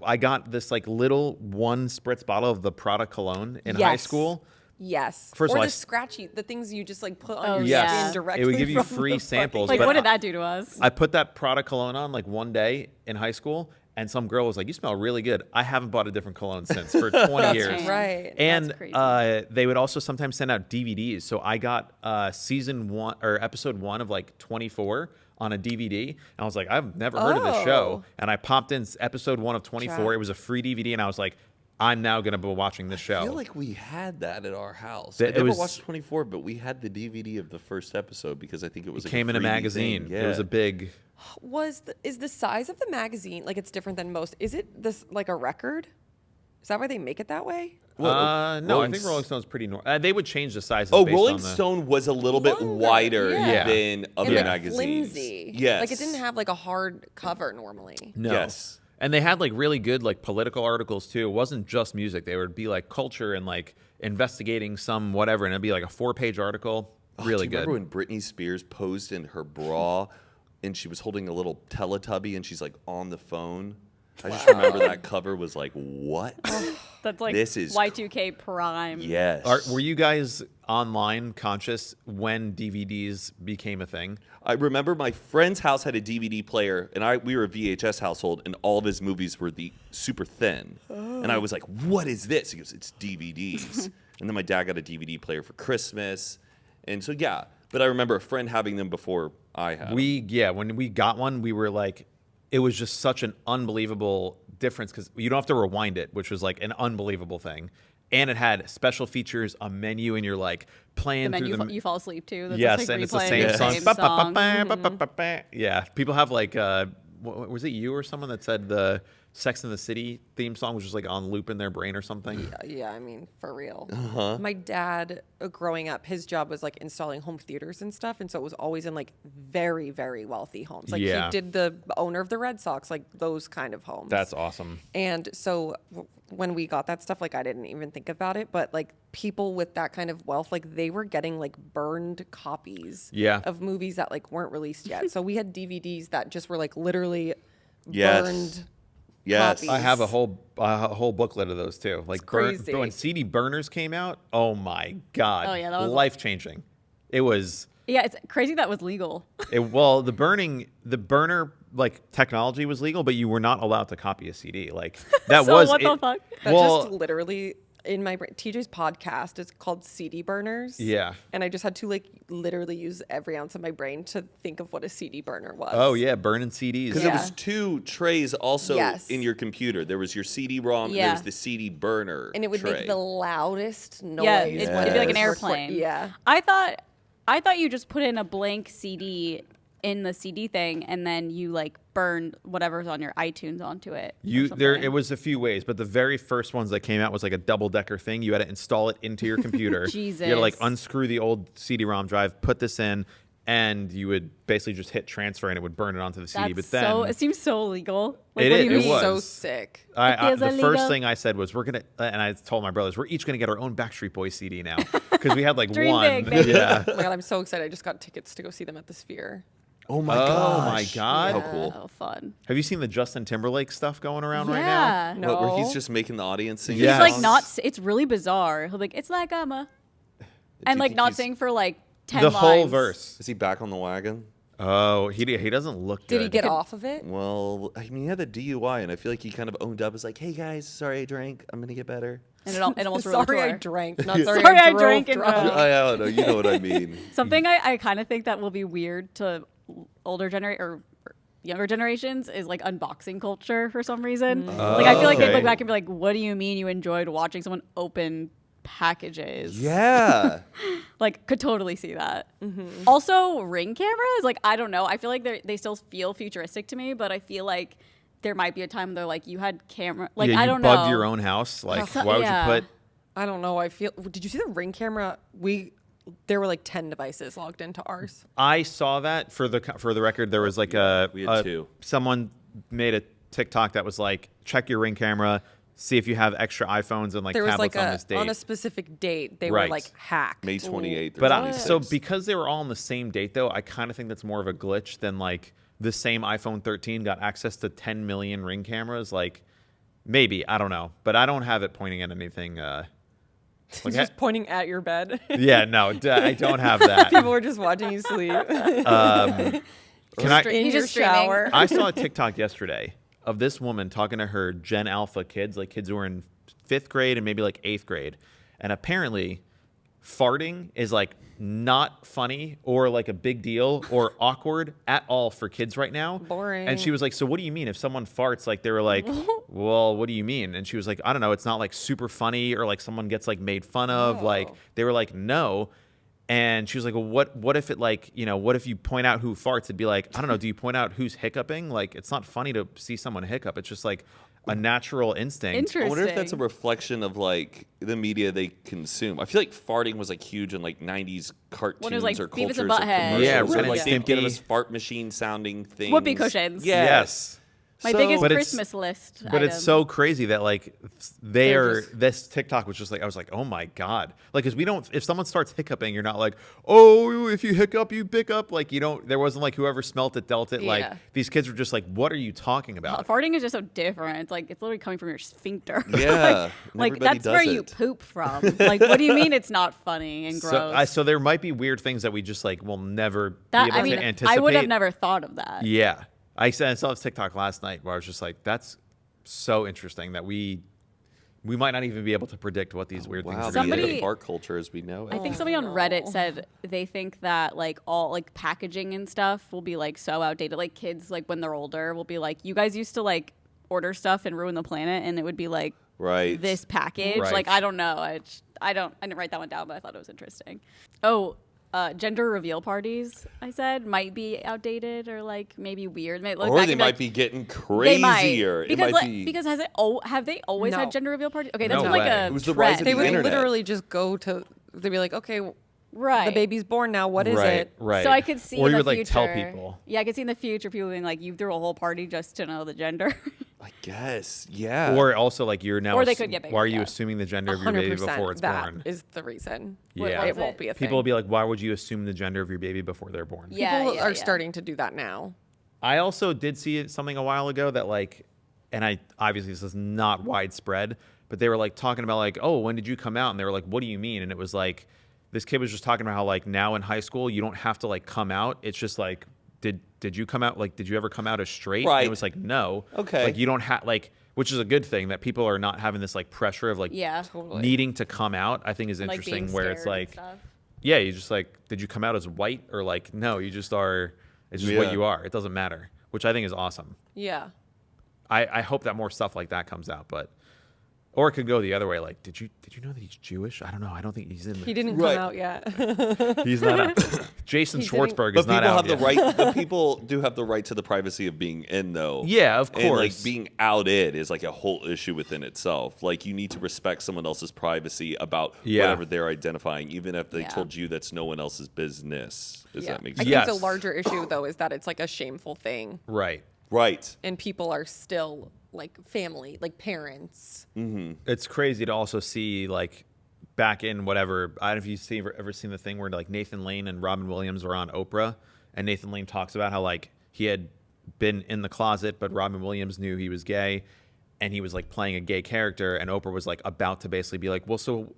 I got this like little 1 spritz bottle of the Prada cologne in high Yes. school. Yes. First of or all, the scratchy, the things you just like put on Oh, your yeah. skin directly. It would give you from free the samples, Like, but what did that do to us? I put that Prada cologne on like one day in high school, and some girl was like, "You smell really good." I haven't bought a different cologne since for 20 years. Dang. Right. And That's crazy. they would also sometimes send out DVDs. So I got season 1 or episode 1 of like 24 on a DVD. And I was like, I've never heard of this show. Oh. And I popped in episode 1 of 24. Check. It was a free DVD, and I was like, I'm now going to be watching this show. I feel like we had that at our house. That- I it never was- watched 24, but we had the DVD of the first episode because I think it was it like came in a freebie magazine. thing. It was Yeah. a big. Is the size of the magazine like it's different than most? Is it this like a record? Is that why they make it that way? No, I Rolling think Rolling Stone's pretty normal. They would change the sizes. Oh, based Rolling on the... Stone was a little bit Longer, wider yeah. than other And, like, magazines. flimsy. Yes. Like it didn't have like a hard cover normally. No. Yes. And they had like really good like political articles too. It wasn't just music. They would be like culture and like investigating some whatever, and it'd be like a 4-page article. Really do you good. remember when Britney Spears posed in her bra and she was holding a little Teletubby and she's like on the phone? I just remember that cover was like, what? That's like This is Y2K prime. Yes. Were you guys online conscious when DVDs became a thing? I remember my friend's house had a DVD player, and we were a VHS household, and all of his movies were super thin. And I was like, "What is this?" He goes, "It's DVDs." And then my dad got a DVD player for Christmas, and so yeah. But I remember a friend having them before I had. When we got one, we were like, it was just such an unbelievable difference because you don't have to rewind it, which was like an unbelievable thing. And it had special features, a menu, and you're like playing The through menu the... you fall asleep to. That's Yes, just, and like, it's the replaying same the song. same song. Ba-ba-ba-ba-ba-ba-ba. Yeah, people have like, was it you or someone that said the Sex and the City theme song was just like on loop in their brain or something? Yeah, I mean, for real. My dad, growing up, his job was like installing home theaters and stuff, and so it was always in like very, very wealthy homes. Like Yeah. he did the owner of the Red Sox, like those kind of homes. That's awesome. And so when we got that stuff, like I didn't even think about it, but like people with that kind of wealth, like they were getting like burned copies Yeah. of movies that like weren't released yet. So we had DVDs that just were like literally Yes. burned. Yes. copies. I have a whole booklet of those too. Like crazy. when CD burners came out, oh my god, Oh, yeah, that was- life changing. It was Yeah, it's crazy that was legal. the burner like technology was legal, but you were not allowed to copy a CD. Like that So was what the fuck? That Well, just literally in my brain. TJ's podcast is called CD Burners. Yeah. And I just had to like literally use every ounce of my brain to think of what a CD burner was. oh yeah, burning CDs. Because Yeah. it was 2 trays also Yes. in your computer. There was your CD-ROM, and there Yeah. was the CD burner And it would tray. make the loudest noise. Yeah, when it'd be it like an was record- airplane. Yeah. I thought you just put in a blank CD in the CD thing, and then you like burn whatever's on your iTunes onto it. or something. It was a few ways, but the very first ones that came out was like a double-decker thing. You had to install it into your computer. You had to like Jesus. unscrew the old CD-ROM drive, put this in, and you would basically just hit transfer and it would burn it onto the CD. That's But then it seems so illegal. Like, It what is- do you it mean? was. So sick. It is the illegal. first thing I said was we're gonna, and I told my brothers we're each gonna get our own Backstreet Boys CD now because we had like Dream one. big, baby. Yeah. Oh my god, I'm so excited. I just got tickets to go see them at the Sphere. Oh my Oh gosh. my god. How cool. Oh, fun. Have you seen the Justin Timberlake stuff going around right now? Yeah. No. What, where he's just making the audience sing He's Yes. like songs? not. It's really bizarre. He'll be like, it's like I'm a, Do and you like think not he's- sing for like 10 The lines. whole verse. Is he back on the wagon? Oh, he doesn't look good. Did he get off of it? Well, I mean, he had the DUI, and I feel like he kind of owned up as like, "Hey guys, sorry I drank. I'm gonna get better." And it almost ruined the Sorry, I tour. drank. Not sorry, Sorry, I drove drank and drunk. drove. I don't know. You know what I mean? Something I kind of think that will be weird to older or younger generations is like unboxing culture for some reason. Like I feel like they okay. look back and be like, "What do you mean you enjoyed watching someone open packages?" Yeah. Like could totally see that. Also, ring cameras. Like I don't know. I feel like they still feel futuristic to me, but I feel like there might be a time they're like you had camera. Like yeah, I you don't bugged know. your own house. Like, So- why would yeah. you put? I don't know. I feel. Did you see the Ring camera? There were like 10 devices logged into ours. I saw that for the record. There was like we had 2. Someone made a TikTok that was like, check your Ring camera, see if you have extra iPhones and like There was tablets like on this date. on a specific date. They Right. were like hacked. May 28th. Or But 26th. so because they were all on the same date, though, I kind of think that's more of a glitch than like the same iPhone 13 got access to 10 million Ring cameras. Like maybe, I don't know, but I don't have it pointing at anything. It's just pointing at your bed. Yeah, no, I don't have that. People were just watching you sleep Can I? in He's your just streaming. shower. I saw a TikTok yesterday of this woman talking to her Gen Alpha kids, like kids who are in 5th grade and maybe like 8th grade. And apparently farting is like not funny or like a big deal or awkward at all for kids right now. Boring. And she was like, so what do you mean if someone farts? Like they were like, well, what do you mean? And she was like, I don't know. It's not like super funny or like someone gets like made fun of. Like Oh. they were like, no. And she was like, well, what if it like, you know, what if you point out who farts? It'd be like, I don't know, do you point out who's hiccuping? Like, it's not funny to see someone hiccup. It's just like, a natural instinct. I wonder if that's a Interesting. reflection of like the media they consume. I feel like farting was like huge in like 90s cartoons like or Beavis and cultures or Butthead. commercials. Yeah, or Ren and like they'd get Stimpy. us fart machine sounding things. Whoopee cushions. Yes. My So- biggest But it's- Christmas list. But it's item. so crazy that like They're just- this TikTok was just like I was like, oh my god, like because we don't, if someone starts hiccuping, you're not like, oh, if you hiccup you pick up, like you don't, there wasn't like whoever smelt it dealt it. Like Yeah. these kids were just like, what are you talking about? Farting is just so different. It's like it's literally coming from your sphincter. Yeah, like everybody that's does where you it. poop from. Like, what do you mean it's not funny and gross? So there might be weird things that we just like will never be that able I mean, to anticipate. I would have never thought of that. Yeah, I saw this TikTok last night where I was just like, that's so interesting that we might not even be able to predict what these weird Wow, things are. the gonna Somebody- be. end of fart culture as we know it. I think somebody on Reddit said they think that like all like packaging and stuff will be like so outdated. Like kids, like when they're older, will be like, you guys used to like order stuff and ruin the planet, and it would be like Right. this package. Right. Like I don't know. I didn't write that one down, but I thought it was interesting. Oh. Gender reveal parties, I said, might be outdated or like maybe weird. Or they might be getting They might. crazier. Because, It might be. because have they always No. had gender reveal parties? Okay, that's No been like way. a It was the trend. rise of They the would internet. literally just go to. They'd be like, okay, right. the baby's born now. What is right, it? right. So I could see or in you the would like tell future- people. Yeah, I could see in the future people being like, you threw a whole party just to know the gender. I guess. Yeah. Or also like you're now. Or they could get bigger, Why are you yeah. assuming the gender of your baby 100% before it's that born? is the reason. Yeah. It won't be a thing. People will be like, why would you assume the gender of your baby before they're born? Yeah, People yeah, are yeah. starting to do that now. I also did see something a while ago that like, and I obviously this is not widespread, but they were like talking about like, oh, when did you come out? And they were like, what do you mean? And it was like, this kid was just talking about how like now in high school you don't have to like come out. It's just like, did you come out? Like, did you ever come out as straight? And Right. it was like, no. Okay. Like you don't have like, which is a good thing that people are not having this like pressure of like Yeah. Totally. needing to come out. I think is Like interesting being where it's scared and like, stuff. yeah, you just like, did you come out as white or like, no, you just are. It's just what Yeah. you are. It doesn't matter, which I think is awesome. Yeah. I hope that more stuff like that comes out, but or it could go the other way. Like, did you know that he's Jewish? I don't know. I don't think he's in. He didn't Right. come out yet. He's not. Jason He didn't- Schwartzberg But is not people out have the yet. right. But people do have the right to the privacy of being in, though. Yeah, of And like course. being outed is like a whole issue within itself. Like you need to respect someone else's privacy about Yeah. whatever they're identifying, even if they Yeah. told you that's no one else's business. Does Yeah. that make I sense? Yes. think the larger issue though is that it's like a shameful thing, Right. Right. and people are still like family, like parents. It's crazy to also see like back in whatever. I don't know if you've ever seen the thing where like Nathan Lane and Robin Williams were on Oprah, and Nathan Lane talks about how like he had been in the closet, but Robin Williams knew he was gay, and he was like playing a gay character, and Oprah was like about to basically be like, well, so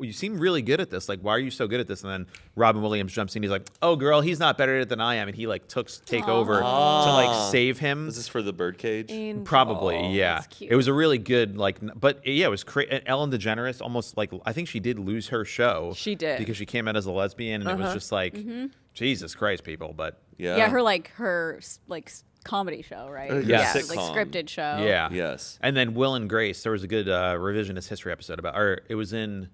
you seem really good at this. Like, why are you so good at this? And then Robin Williams jumps in. He's like, oh, girl, he's not better at it than I am. And he like take over to like save him. Is this for the birdcage? Probably, yeah. that's cute. It was a really good like, but yeah, it was crazy. Ellen DeGeneres almost like I think she did lose her show. She did. because she came out as a lesbian, and it was just like, Jesus Christ, people. But Yeah, her comedy show, right? yeah, Like sitcom. scripted show. yeah, Yes. And then Will and Grace, there was a good revisionist history episode about, or it was in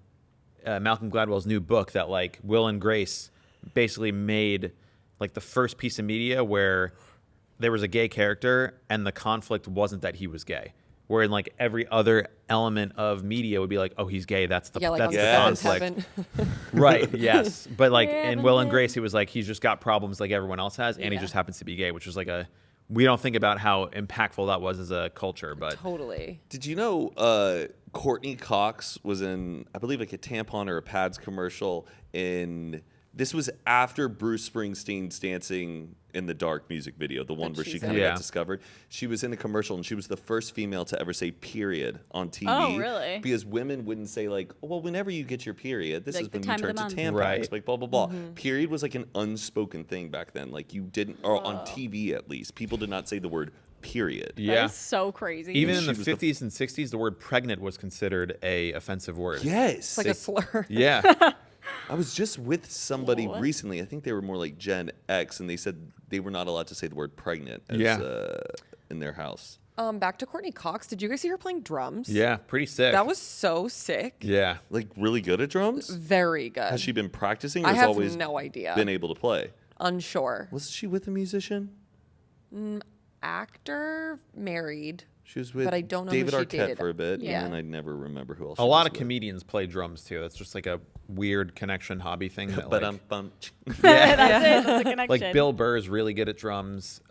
Malcolm Gladwell's new book that like Will and Grace basically made like the first piece of media where there was a gay character and the conflict wasn't that he was gay. Where in like every other element of media would be like, oh, he's gay. That's the Yeah, like that's on the Yes. Seventh conflict. Heaven. Right. Yes. But like Yeah, in but Will and then- Grace, he was like he's just got problems like everyone else has, and he Yeah. just happens to be gay, which was like a we don't think about how impactful that was as a culture, but Totally. Did you know Courtney Cox was in, I believe, like a tampon or a pads commercial this was after Bruce Springsteen's Dancing in the Dark music video, the one where she she's kind of in. Yeah. got discovered. She was in a commercial, and she was the first female to ever say period on TV. Oh, really? Because women wouldn't say like, well, whenever you get your period, this Like is the when you time of turn the to month. tampons, Right. like blah, blah, blah. Period was like an unspoken thing back then. Like you didn't, or on TV at least, people did not say the word period. That yeah. is so crazy. Even in She the was the 50s and 60s, the word pregnant was considered a offensive word. Yes. It's like a slur. Yeah. I was just with somebody recently. I think they were more like Gen X, and they said they were not allowed to say the word pregnant as, Yeah. In their house. Back to Courtney Cox. Did you guys see her playing drums? Yeah. Pretty sick. That was so sick. Yeah. Like really good at drums? Very good. Has she been practicing or I has have always no idea. been able to play? Unsure. Was she with a musician? Actor, married. She was with But I don't know who David she Arquette dated. for a bit, Yeah. and I never remember who else. A she lot was of with. comedians play drums too. That's just like a weird connection hobby thing. That, But like, That's it. That's a connection. like Bill Burr is really good at drums.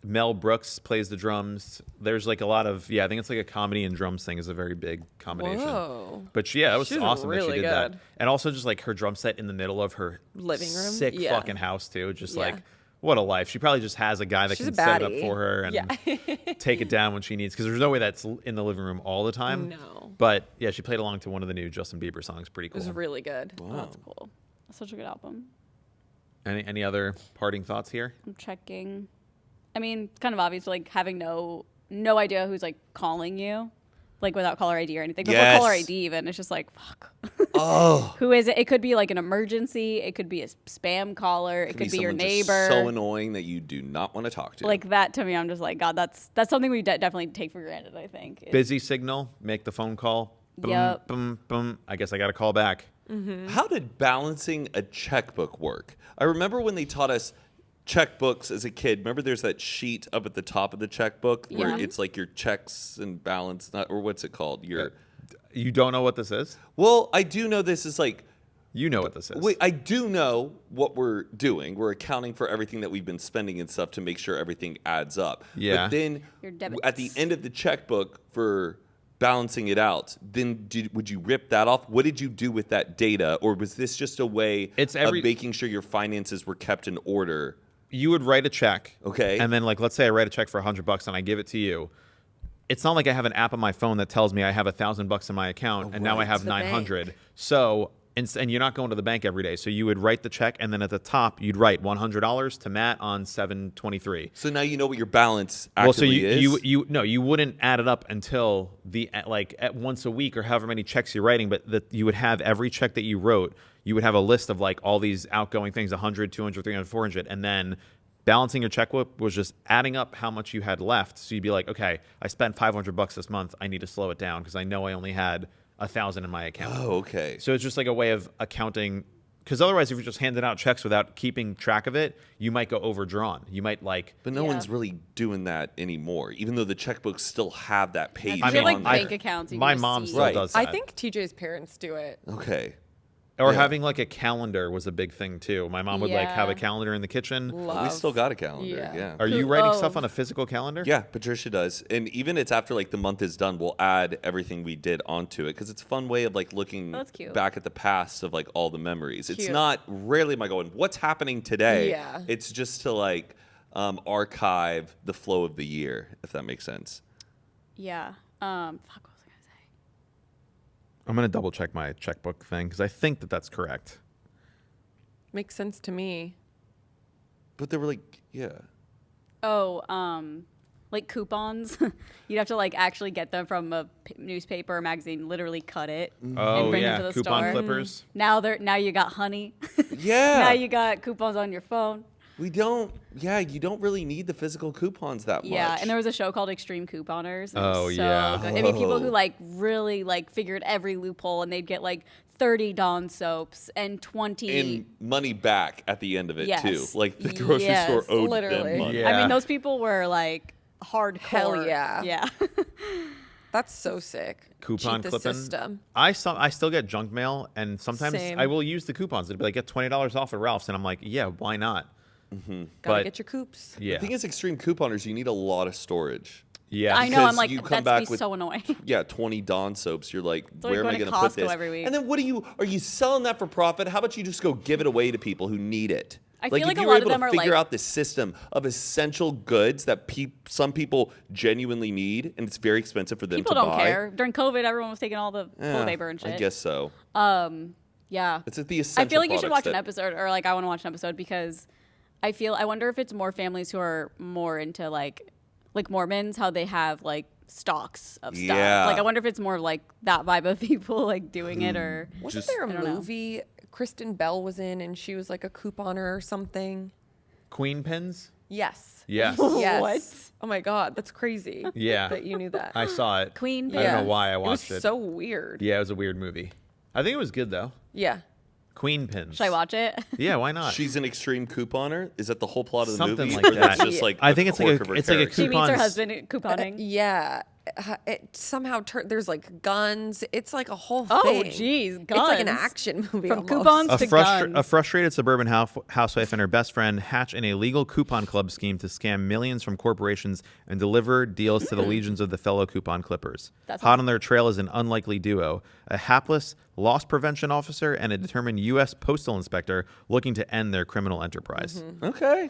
Mel Brooks plays the drums. There's like a lot of I think it's like a comedy and drums thing is a very big combination. Whoa. But that was She's awesome that really she did that. good. And also just like her drum set in the middle of her Living room? sick Yeah. fucking house too. Just Yeah. like what a life. She probably just has a guy that She's can a set it up baddie. for her and take it down when she needs. Because there's no way that's in the living room all the time. No. But yeah, she played along to one of the new Justin Bieber songs. Pretty It cool. was really good. Oh, that's cool. That's such a good album. Any other parting thoughts here? I'm checking. I mean, it's kind of obvious, like having no idea who's like calling you, like without caller ID or anything. Before Yes. caller ID, even it's just like fuck. Oh, Who is it? It could be like an emergency. It could be a spam caller. It could be your someone just neighbor. so annoying that you do not want to talk to. Like that to me, I'm just like, God, that's something we definitely take for granted. I think. Busy signal, make the phone call. Boom, Yep. boom, boom. I guess I got to call back. How did balancing a checkbook work? I remember when they taught us checkbooks as a kid. Remember there's that sheet up at the top of the checkbook where Yeah. it's like your checks and balance, or what's it called? You don't know what this is? Well, I do know this is like, You know what this is. wait, I do know what we're doing. We're accounting for everything that we've been spending and stuff to make sure everything adds up. Yeah. But then Your debits. at the end of the checkbook for balancing it out, then would you rip that off? What did you do with that data? Or was this just a way It's of every- making sure your finances were kept in order? You would write a check. Okay. And then, like, let's say I write a check for $100 and I give it to you. It's not like I have an app on my phone that tells me I have $1,000 in my account and now I right. have To the bank. 900. So, and you're not going to the bank every day. So you would write the check and then at the top you'd write $100 to Matt on 7/23. So now you know what your balance Well, so actually is? you wouldn't add it up until at once a week or however many checks you're writing, but that you would have every check that you wrote, you would have a list of like all these outgoing things, 100, 200, 300, 400, and then balancing your checkbook was just adding up how much you had left. So you'd be like, okay, I spent $500 this month. I need to slow it down because I know I only had 1,000 in my account. Oh, okay. So it's just like a way of accounting. Because otherwise, if you're just handing out checks without keeping track of it, you might go overdrawn. You might like. But no Yeah. one's really doing that anymore, even though the checkbooks still have that page I mean, feel like on bank there. accounts. You my can mom just still see. does I that. think TJ's parents do it. Okay. Or Yeah. having like a calendar was a big thing too. My mom would like have a Yeah. calendar in the kitchen. We Love. still got a calendar. Yeah. Yeah. Are you writing Oh. stuff on a physical calendar? Yeah, Patricia does. And even it's after like the month is done, we'll add everything we did onto it because it's a fun way of like looking Oh, that's cute. back at the past of like all the memories. It's Cute. not rarely am I going, what's happening today? Yeah. It's just to like archive the flow of the year, if that makes sense. Yeah. Fuck. What was I gonna say? I'm gonna double check my checkbook thing because I think that that's correct. Makes sense to me. But they were like, yeah. Oh, like coupons. You'd have to like actually get them from a newspaper or magazine, literally cut it Oh and bring yeah, them to the coupon store. clippers. Now you got honey. Yeah. Now you got coupons on your phone. you don't really need the physical coupons that much. Yeah, and there was a show called Extreme Couponers. and it Oh, was so yeah. good. I mean, people who Oh. like really like figured every loophole, and they'd get like 30 Dawn soaps and 20. and money back at the end of it too. Yes. Like the grocery Yes, store owed literally. them money. Yeah. I mean, those people were like hardcore. Hell yeah. Yeah. That's so sick. Coupon Cheat the clipping. system. I still get junk mail, and sometimes Same. I will use the coupons. It'd be like get $20 off at Ralph's, and I'm like, yeah, why not? Gotta But- get your coops. Yeah, The thing is, extreme couponers, you need a lot of storage. yeah. I know. I'm Because like, you come that's back me with- so annoying. Yeah, 20 Dawn soaps. You're like, like where am I going to going to put Costco this? every week. And then what are you selling that for profit? How about you just go give it away to people who need it? I feel like if a you were lot of able them to are figure like- out the system of essential goods that some people genuinely need, and it's very expensive for them People to don't buy. care. During COVID, everyone was taking all the Eh, toilet paper and shit. I guess so. Yeah. It's the essential I feel like you should products watch an that- episode, or like I want to watch an episode because I wonder if it's more families who are more into like Mormons, how they have like stocks of stuff. Yeah. Like I wonder if it's more like that vibe of people like doing it, or Wasn't Just- there a I don't know. movie Kristen Bell was in and she was like a couponer or something? Queen pins. Yes. Yes, Yes. What? Oh my god, that's crazy. Yeah. That you knew that. I saw it. Queen. I don't know Yes. why I It watched was it. so weird. Yeah, it was a weird movie. I think it was good though. Yeah. Queen pins. Should I watch it? Yeah, why not? She's an extreme couponer. Is that the whole plot of the Something movie? like Or that's that. just like I the think it's like quirk of her it's like a character? She meets her Coupons- husband couponing. Yeah. It somehow there's like guns. It's like a whole Oh, thing. geez, It's like an guns. action movie. From almost. coupons A, to frustra- guns. a frustrated suburban housewife and her best friend hatch an illegal coupon club scheme to scam millions from corporations and deliver deals to the legions of the fellow coupon clippers. That Hot sounds- on their trail is an unlikely duo, a hapless loss prevention officer and a determined U.S. postal inspector looking to end their criminal enterprise. Okay.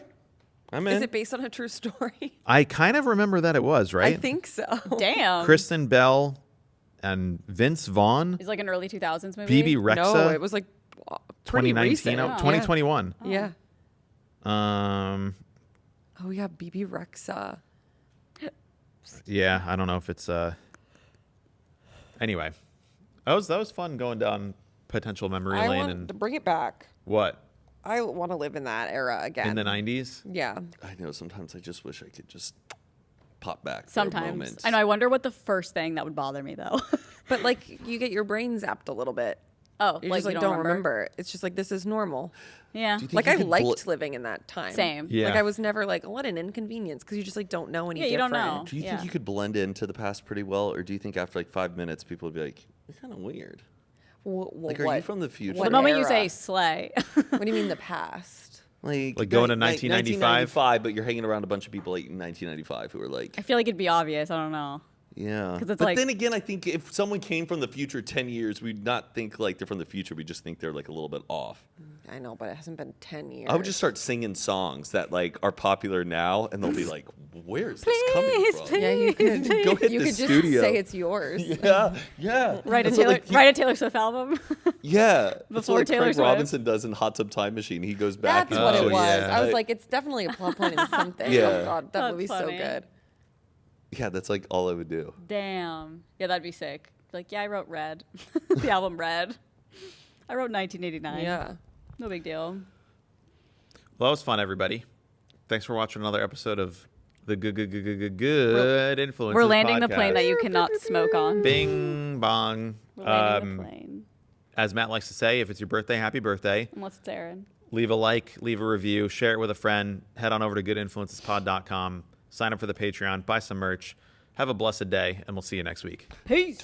I'm in. Is it based on a true story? I kind of remember that it was, right? I think so. Damn. Kristen Bell and Vince Vaughn, It's like an early 2000s movie. BB Rexa, No, it was like pretty 2019, recent. 2021. Yeah. Um, Oh yeah, BB Rexa. yeah, I don't know if it's anyway. That was fun going down potential memory I lane want and to bring it back. what I want to live in that era again. in the 90s. Yeah. I know. Sometimes I just wish I could just pop back for a Sometimes. moment. I know. I wonder what the first thing that would bother me though. But like you get your brain zapped a little bit. Oh, You're like just like you don't remember. It's just like this is normal. Yeah. Do you think Like you I could liked living in that time. Same. Yeah. Like I was never like, what an inconvenience, because you just like don't know any Yeah, you don't different. know. Do you Yeah. think you could blend into the past pretty well, or do you think after like 5 minutes people would be like, "It's kind of weird"? Like, are you from the future? The What moment you era? say slay. What do you mean the past? Like going to 1995? 1995, but you're hanging around a bunch of people like in 1995 who are like, I feel like it'd be obvious. I don't know. yeah. 'Cause it's but like- then again, I think if someone came from the future 10 years, we'd not think like they're from the future. We just think they're like a little bit off. I know, but it hasn't been 10 years. I would just start singing songs that like are popular now, and they'll be like, "Where is this coming from?" Yeah, you could Go hit you the could just studio. say it's yours. Yeah, yeah. Write a That's what, Taylor, like, he- write a Taylor Swift album. Yeah, that's Before what like Taylor Craig Swift. Robinson does in Hot Tub Time Machine. He goes back. That's and what it Oh, was. yeah. I was like, it's definitely a plot point in something. Yeah. Oh god, that That's movie's funny. so good. Yeah, that's like all I would do. Damn. Yeah, that'd be sick. Like, yeah, I wrote Red. The album Red. I wrote 1989. Yeah. No big deal. Well, that was fun, everybody. Thanks for watching another episode of the Good Influences We're landing the plane podcast. that you cannot smoke on. Bing bong. We're landing the plane. As Matt likes to say, if it's your birthday, happy birthday. Unless it's Aaron. Leave a like, leave a review, share it with a friend. Head on over to goodinfluencespod.com. Sign up for the Patreon, buy some merch. Have a blessed day, and we'll see you next week. Peace.